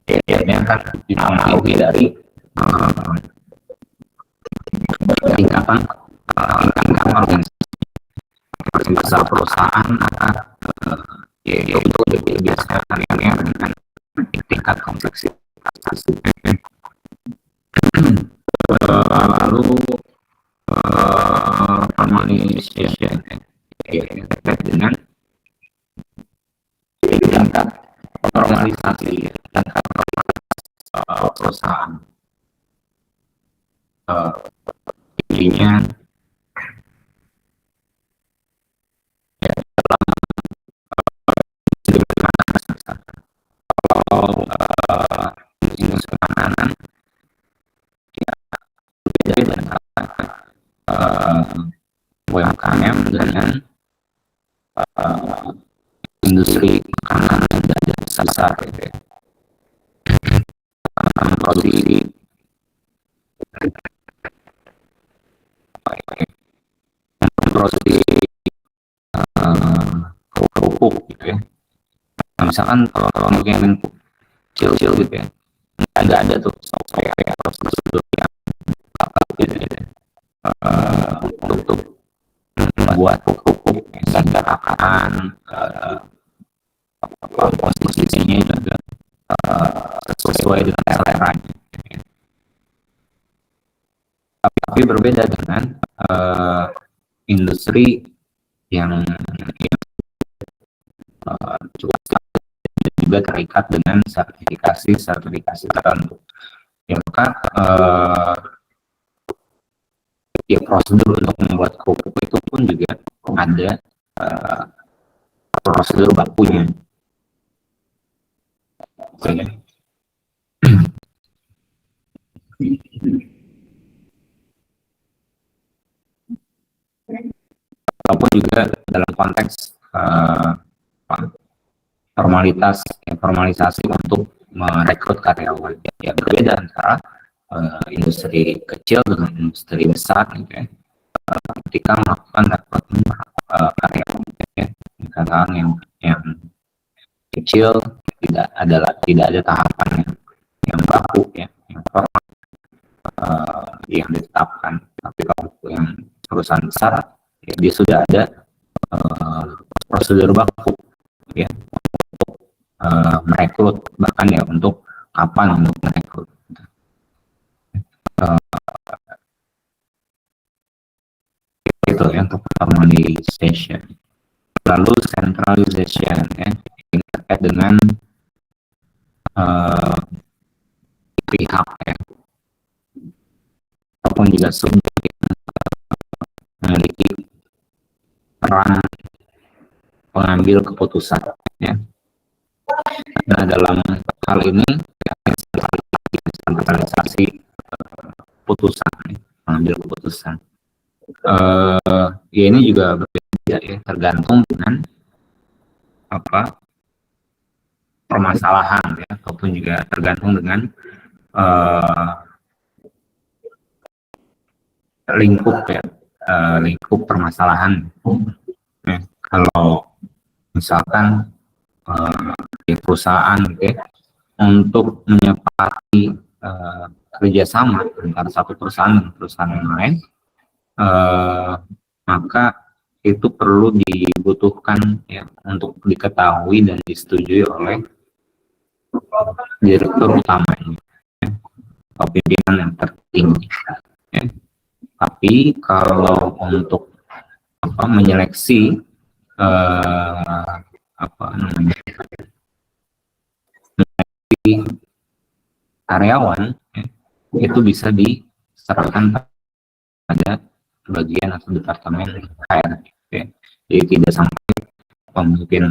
ya kan dipengaruhi dari tingkatan organisasi besar perusahaan yaitu biasanya dengan tingkat kompleksitas. Lalu harmonization terkait dengan tingkat normalisasi tingkat perusahaan. Intinya kalau bisnis penanganan ya beda antara UMKM dengan industri makanan dan jasa besar gitu ya. Produksi kerupuk gitu ya. Nah, misalkan kalau yang kecil-kecil gitu ya, nggak ada tuh software prosedur yang gitu ya. Untuk membuat kerupuk dan gerakan posisinya juga sesuai dengan seleranya. Tapi berbeda dengan industri yang cukup juga terikat dengan sertifikasi tertentu. Ya maka ya prosedur untuk membuat kerupuk itu pun juga ada prosedur bakunya. Oke. Ataupun juga dalam konteks formalisasi untuk merekrut karyawan ya berbeda antara industri kecil dengan industri besar gitu ya. Ketika melakukan rekrutmen karyawan ya, karyawan yang kecil tidak ada tahapan yang baku ya yang formal yang ditetapkan. Tapi kalau yang perusahaan besar ya, dia sudah ada prosedur baku ya untuk merekrut, bahkan ya untuk kapan untuk merekrut. Itu ya untuk harmonization. Lalu centralization ya ini terkait dengan pihak ya ataupun juga subjek yang memiliki peran pengambil keputusan ya. Nah dalam hal ini ya, sentralisasi putusan ya, mengambil keputusan ya ini juga berbeda ya tergantung dengan apa permasalahan ya ataupun juga tergantung dengan lingkup ya lingkup permasalahan ya. Kalau misalkan di perusahaan gitu ya, untuk menyepakati kerjasama antara satu perusahaan dan perusahaan yang lain maka itu perlu dibutuhkan ya untuk diketahui dan disetujui oleh direktur utamanya ya, atau pimpinan yang tertinggi ya. Tapi kalau untuk menyeleksi karyawan ya, itu bisa diserahkan pada bagian atau departemen HRD ya. Jadi tidak sampai pemimpin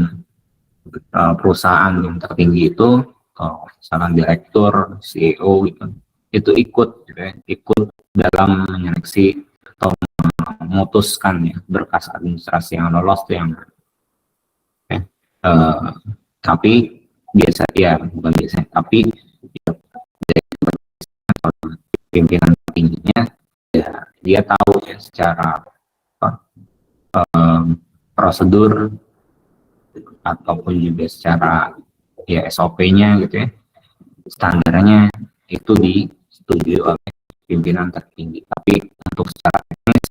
perusahaan yang tertinggi itu misalkan direktur, CEO gitu, itu ikut gitu ya, ikut dalam menyeleksi atau memutuskan ya berkas administrasi yang lolos tuh yang ya. Tapi biasa ya bukan biasa tapi ya, pimpinan tingginya ya dia tahu ya secara prosedur ataupun juga secara ya SOP-nya gitu ya standarnya itu disetujui oleh pimpinan tertinggi. Tapi untuk secara teknis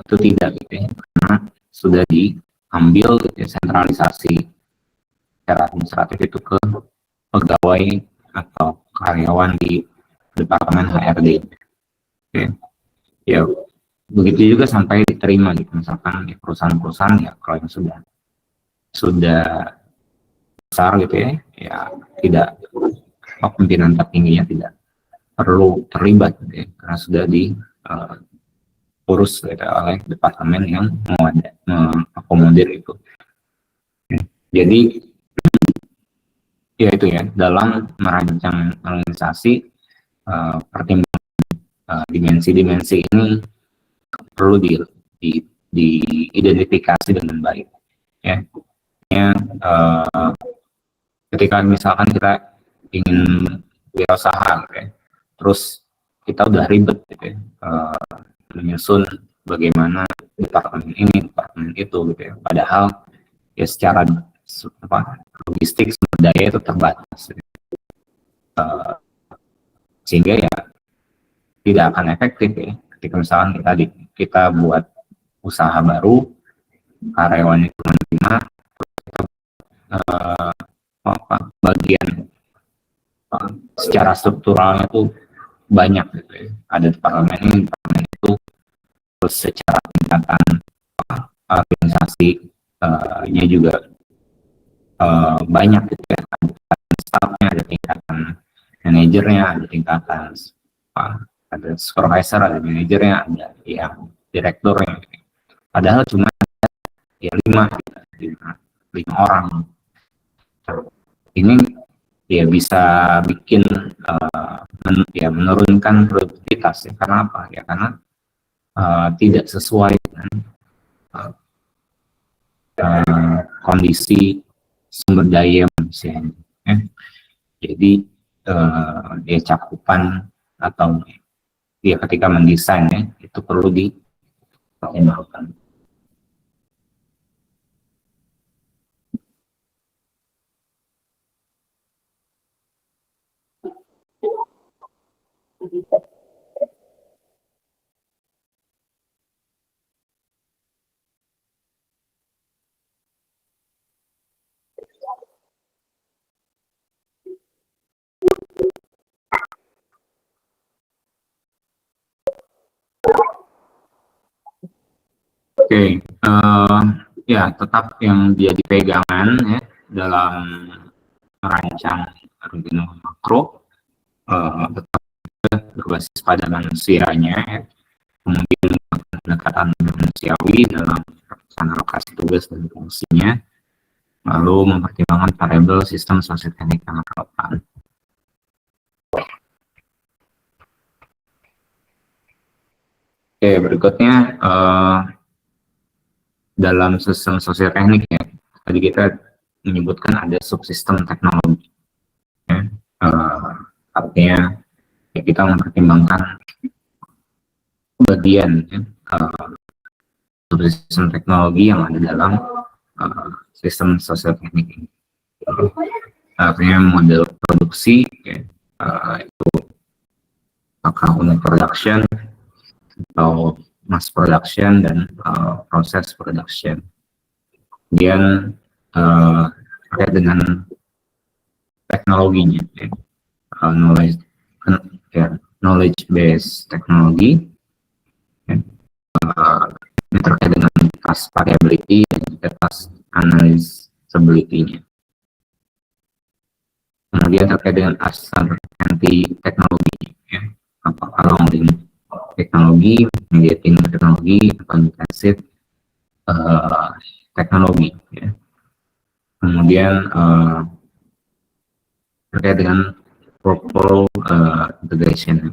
itu tidak gitu ya, karena sudah diambil gitu ya, sentralisasi secara administratif itu ke pegawai atau karyawan di Departemen HRD. Oke. Ya, begitu juga sampai diterima gitu, misalkan ya, perusahaan-perusahaan ya kalau yang sudah besar gitu ya, ya tidak, pimpinan tertingginya tidak perlu terlibat gitu ya, karena sudah diurus gitu, oleh departemen yang mengakomodir itu. Jadi ya itu ya, dalam merancang organisasi pertimbangan dimensi-dimensi ini perlu diidentifikasi dengan baik ya. Ketika misalkan kita ingin wirausaha gitu ya, terus kita udah ribet gitu ya, menyusun bagaimana departemen ini, departemen itu gitu ya, padahal ya secara logistik sumber daya itu terbatas gitu. Sehingga ya tidak akan efektif ya ketika misalkan kita buat usaha baru, karyawannya cuma 5, bagian secara strukturalnya tuh banyak gitu ya. Ada departemen ini, departemen itu, terus secara tingkatan organisasi nya juga banyak gitu ya. Ada tingkatan staffnya, ada tingkatan manajernya, ada tingkatan ada supervisor, ada manajernya, ada yang direkturnya. Padahal cuma ya 5 orang. Ini ya bisa bikin ya menurunkan produktivitas ya. Karena apa ya? Karena tidak sesuai dengan kondisi sumber daya manusia ya. Jadi ya cakupan atau ya ketika mendesain ya, itu perlu dipertimbangkan. Oke, ya tetap yang jadi pegangan ya dalam merancang rencana makro, tetap berbasis pada manusianya ya. Kemudian pendekatan manusiawi dalam alokasi tugas dan fungsinya, lalu mempertimbangkan variabel sistem sosioteknik yang relevan. Oke, berikutnya dalam sistem sosioteknik ya, tadi kita menyebutkan ada subsistem teknologi ya. Artinya ya, kita mempertimbangkan bagian ya, subsistem teknologi yang ada dalam sistem sosioteknik ini. Artinya model produksi ya, itu apakah unit production atau mass production dan proses production. Kemudian terkait dengan teknologinya, ya, knowledge based teknologi, ya, ini terkait dengan task variability dan juga task analyzability-nya. Kemudian terkait dengan uncertainty teknologi, ya, apakah long teknologi, mediating teknologi, atau intensive teknologi. Ya. Kemudian terkait dengan protocol integration,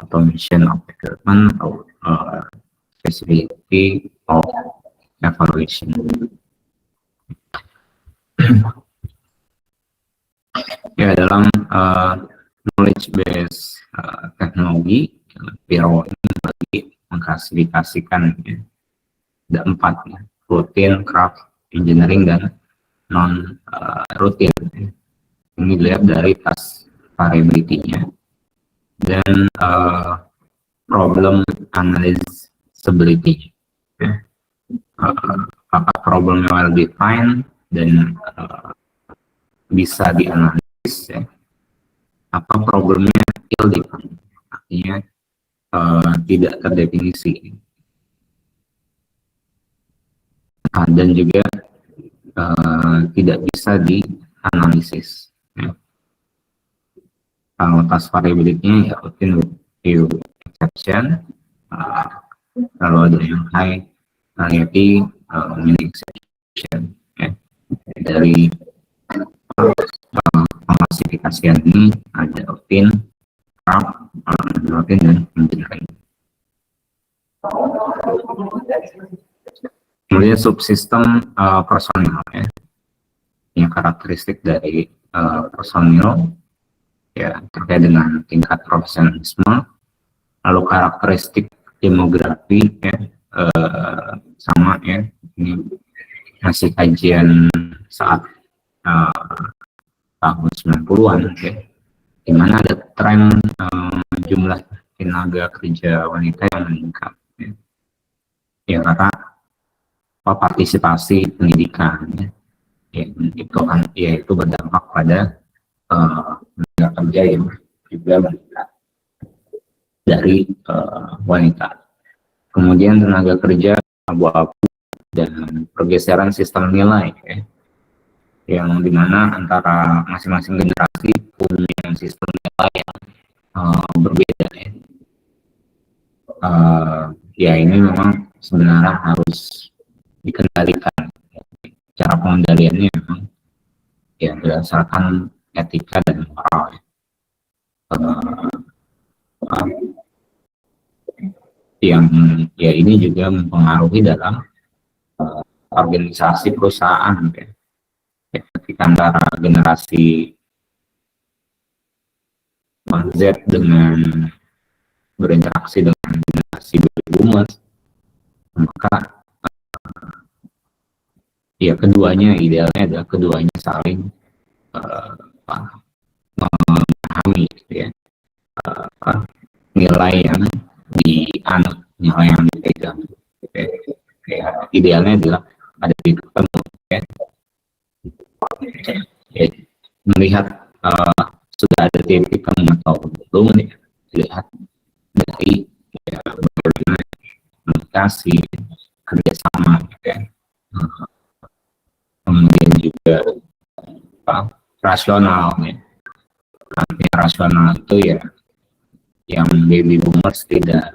automation of equipment, atau feasibility of evaluation. Ya, dalam knowledge based teknologi, PIRO ini bagi mengklasifikasikan ya, ada 4 ya, routine, craft, engineering, dan non routine. Ya. Ini dilihat dari task variability-nya. dan problem analyzability. Ya. Apakah problemnya well defined dan bisa dianalisis, ya. Apa problemnya ill defined, artinya tidak terdefinisi, dan juga tidak bisa dianalisis. Ya. Kalau task variability-nya ya within few exception, kalau ada yang high variety, mini exception. Ya. Dari pengklasifikasian ini ada within, within dan engineering. Kemudian subsistem personil, ya. Yang karakteristik dari personil ya terkait dengan tingkat profesionalisme, lalu karakteristik demografi, ya, sama, ya, ini masih kajian saat tahun 90-an, ya, di mana ada tren jumlah tenaga kerja wanita yang meningkat, ya, ya karena partisipasi pendidikan, ya, itu kan ya itu berdampak pada tenaga kerja yang juga meningkat dari wanita. Kemudian tenaga kerja abu-abu dan pergeseran sistem nilai, ya, yang dimana antara masing-masing generasi punya sistem nilai yang berbeda, ya. Ya ini memang sebenarnya harus dikendalikan. Cara pengendaliannya memang ya berdasarkan etika dan moral, ya. Yang ya ini juga mempengaruhi dalam organisasi perusahaan, ya. Ya, ketika antara generasi Z dengan berinteraksi dengan generasi baby boomers, maka ya keduanya idealnya adalah keduanya saling memahami, gitu ya, nilai yang dianut, nilai yang dipegang, gitu ya. Idealnya adalah ada di ketemu, ya. Ya, melihat sudah ada titik temu atau belum, ya, dilihat dari ya, bagaimana komunikasi, kerjasama, gitu ya. Kemudian juga rasional, ya. Artinya rasional itu ya yang baby boomers tidak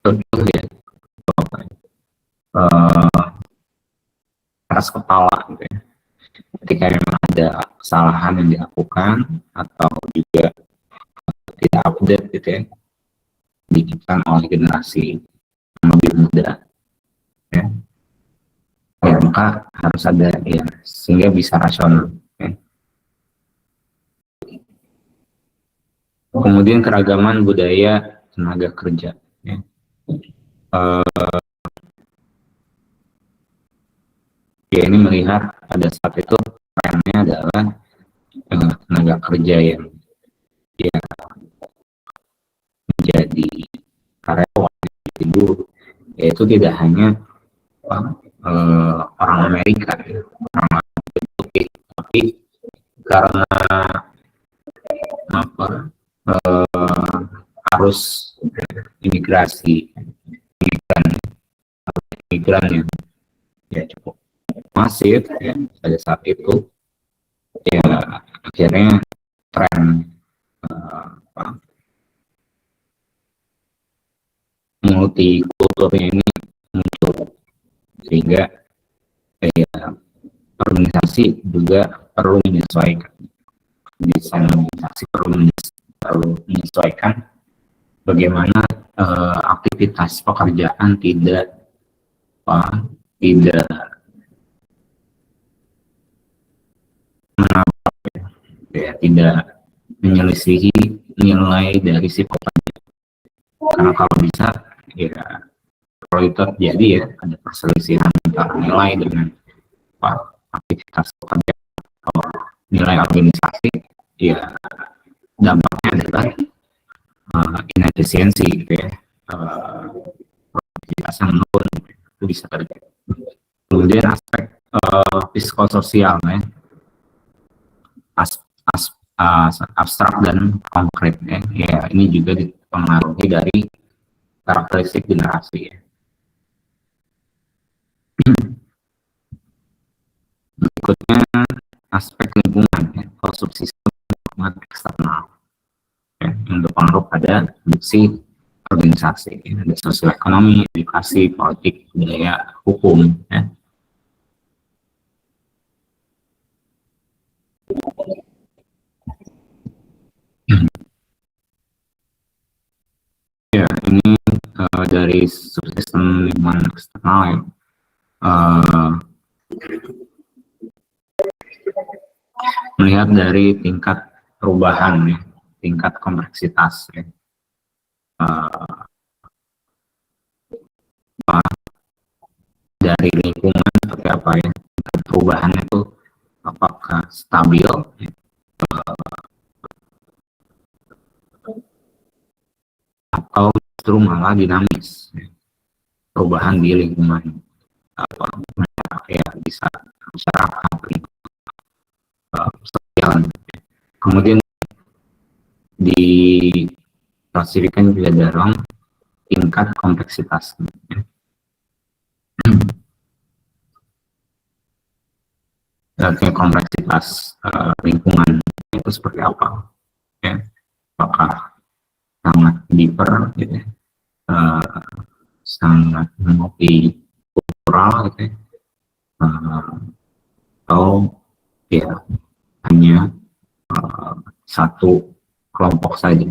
tentu, ya, keras kepala, gitu ya. Ketika memang ada kesalahan yang dilakukan atau juga tidak update, gitu ya, dilakukan oleh generasi yang lebih muda, ya. Ya, maka harus ada, ya, sehingga bisa rasional, ya. Kemudian keragaman budaya tenaga kerja, ya. Ya ini melihat pada saat itu trennya adalah tenaga kerja yang ya menjadi karyawan di buruh, yaitu tidak hanya orang Amerika, ya, orang putih, tapi karena arus imigrasi migran yang ya cukup masif, ya, pada saat itu ya akhirnya tren multikulturnya ini muncul, sehingga ya, organisasi juga perlu menyesuaikan, desain organisasi perlu menyesuaikan bagaimana aktivitas pekerjaan tidak menabrak, ya, tidak menyelisihi nilai dari si pekerja. Karena kalau bisa, ya, kalau itu terjadi, ya, ada perselisihan antara nilai dengan aktivitas pekerja atau nilai organisasi, ya dampaknya adalah inefisiensi gitu ya, produktivitas yang menurun itu bisa terjadi. Kemudian aspek psikososial ya, abstrak dan konkret ya, ini juga dipengaruhi dari karakteristik generasi ya. Berikutnya aspek lingkungan ya, atau subsistem lingkungan eksternal ya, yang berpengaruh pada fungsi organisasi ya. Ada sosial ekonomi, edukasi, politik, budaya, hukum ya. Ya, ini dari subsistem lingkungan eksternal ya. Melihat dari tingkat perubahan ya, tingkat kompleksitas ya. Dari lingkungan seperti apa ya, tingkat perubahannya itu apakah stabil ya, atau justru malah dinamis ya. Perubahan di lingkungan apa ya, bisa masyarakat, sosial. Kemudian diklasifikasikan juga dalam tingkat kompleksitas. Kompleksitas lingkungan itu seperti apa? Ya, apakah sangat deeper, gitu ya, sangat multikultural, gitu ya, atau ya hanya satu kelompok saja.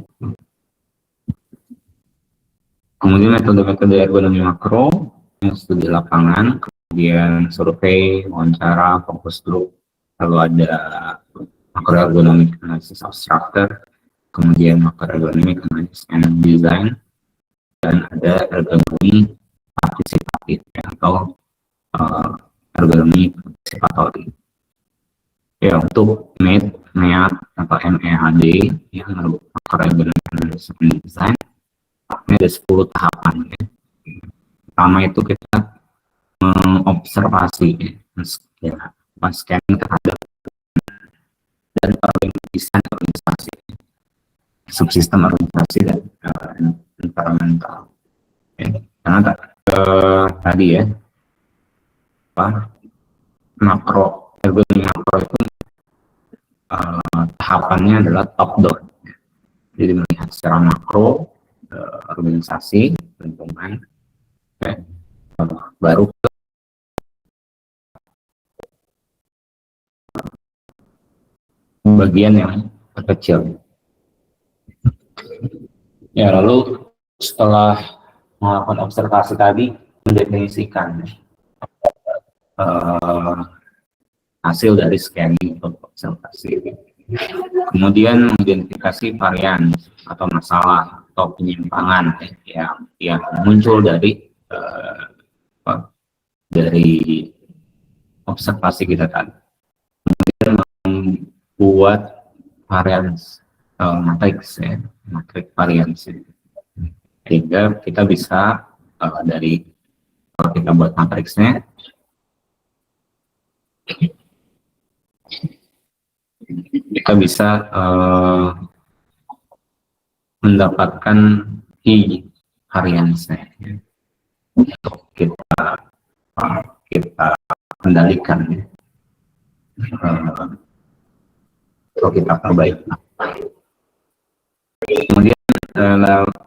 Kemudian metode-metode ergonomi makro yang studi lapangan, kemudian survei, wawancara, fokus grup, lalu ada macroergonomic analysis of structure, kemudian macroergonomic analysis and design, dan ada ergonomi partisipatif atau ergonomi partisipatori. Ya, untuk MED, MEAD, atau MEHD yang macroergonomic analysis and design, ini ada 10 tahapan ya. Pertama itu kita mengobservasi ya, scanning terhadap dan desain organisasi, subsistem organisasi dan environmental ya. Karena tadi ya, makro ergonomi makro itu tahapannya adalah top down, jadi melihat secara makro organisasi, lingkungan ya, baru ke bagian yang terkecil ya. Lalu setelah melakukan observasi tadi, mendefinisikan hasil dari scanning atau observasi, kemudian mengidentifikasi varian atau masalah atau penyimpangan yang muncul dari observasi kita tadi. Kemudian membuat varians matriks ya, matrik varians, sehingga kita bisa dari kalau kita buat matriksnya, kita bisa mendapatkan key variansnya ya, untuk kita kendalikan ya, atau kita perbaiki. Kemudian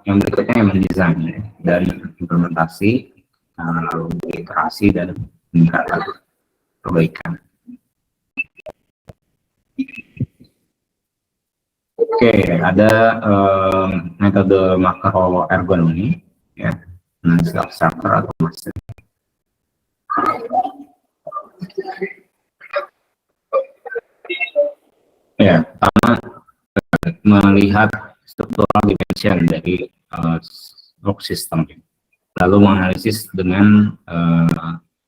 yang berikutnya yang mendesain ya, dan implementasi, lalu iterasi dan meningkatkan perbaikan. Oke, ada metode makro ergonomi ya, analysis of structure atau master. Ya, pertama melihat struktural dimension dari work system, lalu menganalisis dengan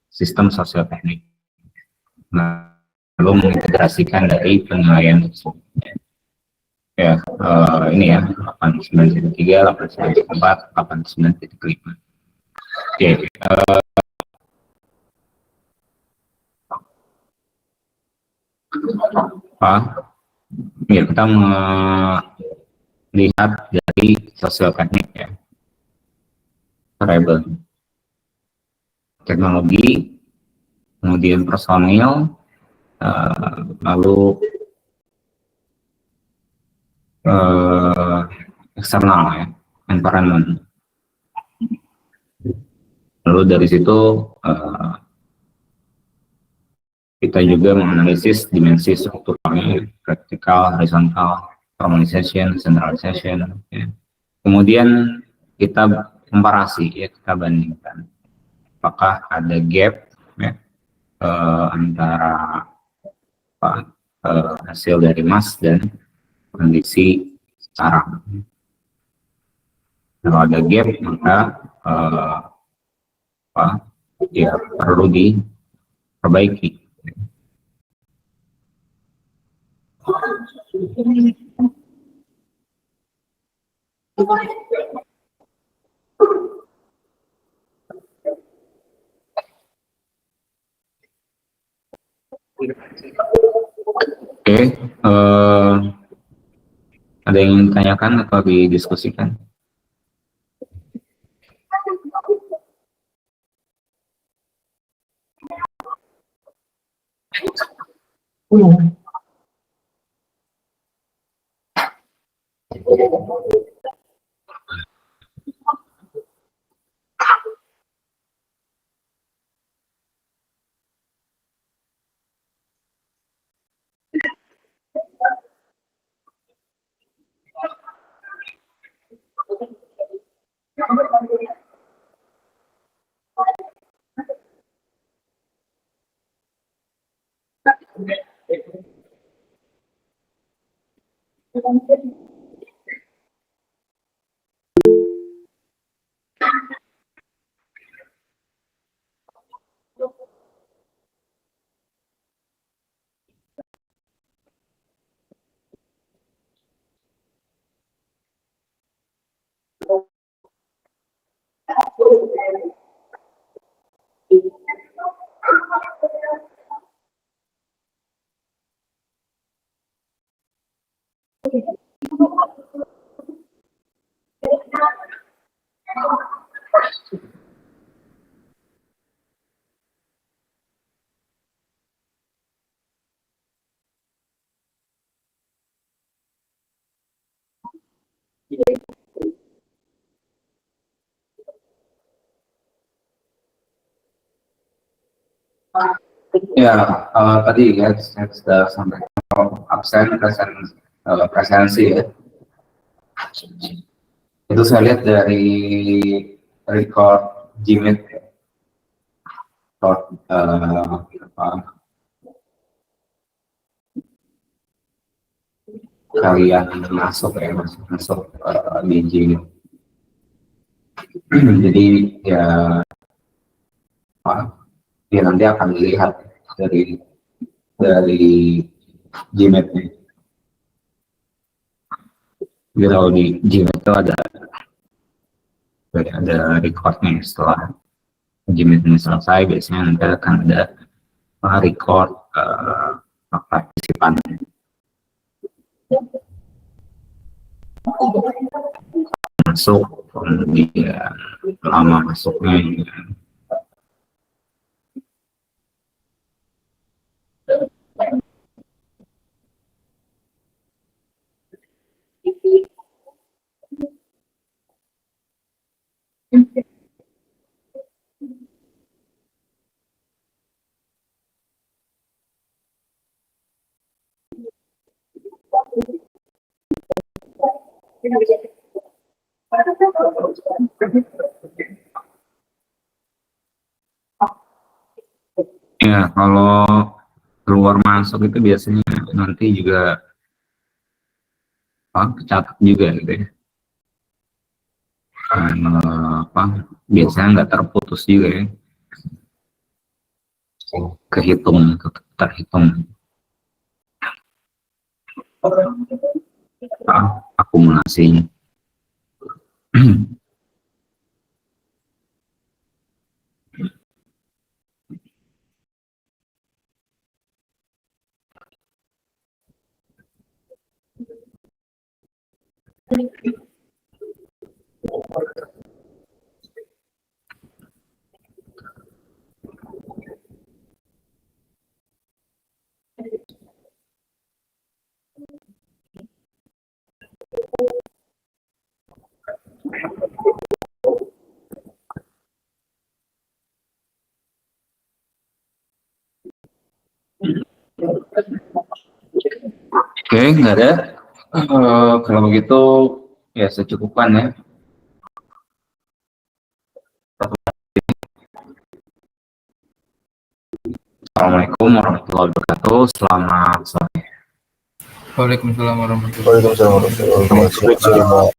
sistem sosioteknik. Nah, lalu mengintegrasikan dari penilaian tersebut. Ya, ini ya 89.3, 89.4, 89.5. Oke, ya kita melihat dari sosial teknik ya, variable teknologi, kemudian personil, lalu eksternal ya, environment. Lalu dari situ kita juga menganalisis dimensi strukturalnya, vertikal, horizontal, formalization, centralization. Ya. Kemudian kita komparasi, ya, kita bandingkan apakah ada gap ya, antara hasil dari mas dan kondisi sekarang. Kalau ada gap, maka ya perlu diperbaiki. Oke, ada yang ingin ditanyakan atau didiskusikan? Ya, tadi ya saya sudah sampaikan presensi ya. Itu saya lihat dari record Gmeet, record kalian masuk di Gmeet. Jadi ya nanti akan dilihat dari Gmeet nih. Jadi kalau di Gmeet itu ada recordnya. Setelah Gmeet ini selesai, biasanya nanti akan ada record partisipan masuk, kemudian lama masuknya juga. Ya, kalau keluar masuk itu biasanya nanti juga kecatat juga gitu ya. Biasanya nggak terputus juga ya. Terhitung. akumulasinya. Oke, nggak ada. Kalau begitu ya secukupkan ya. Assalamualaikum warahmatullahi wabarakatuh. Selamat sore. Waalaikumsalam warahmatullahi wabarakatuh. Waalaikumsalam warahmatullahi wabarakatuh.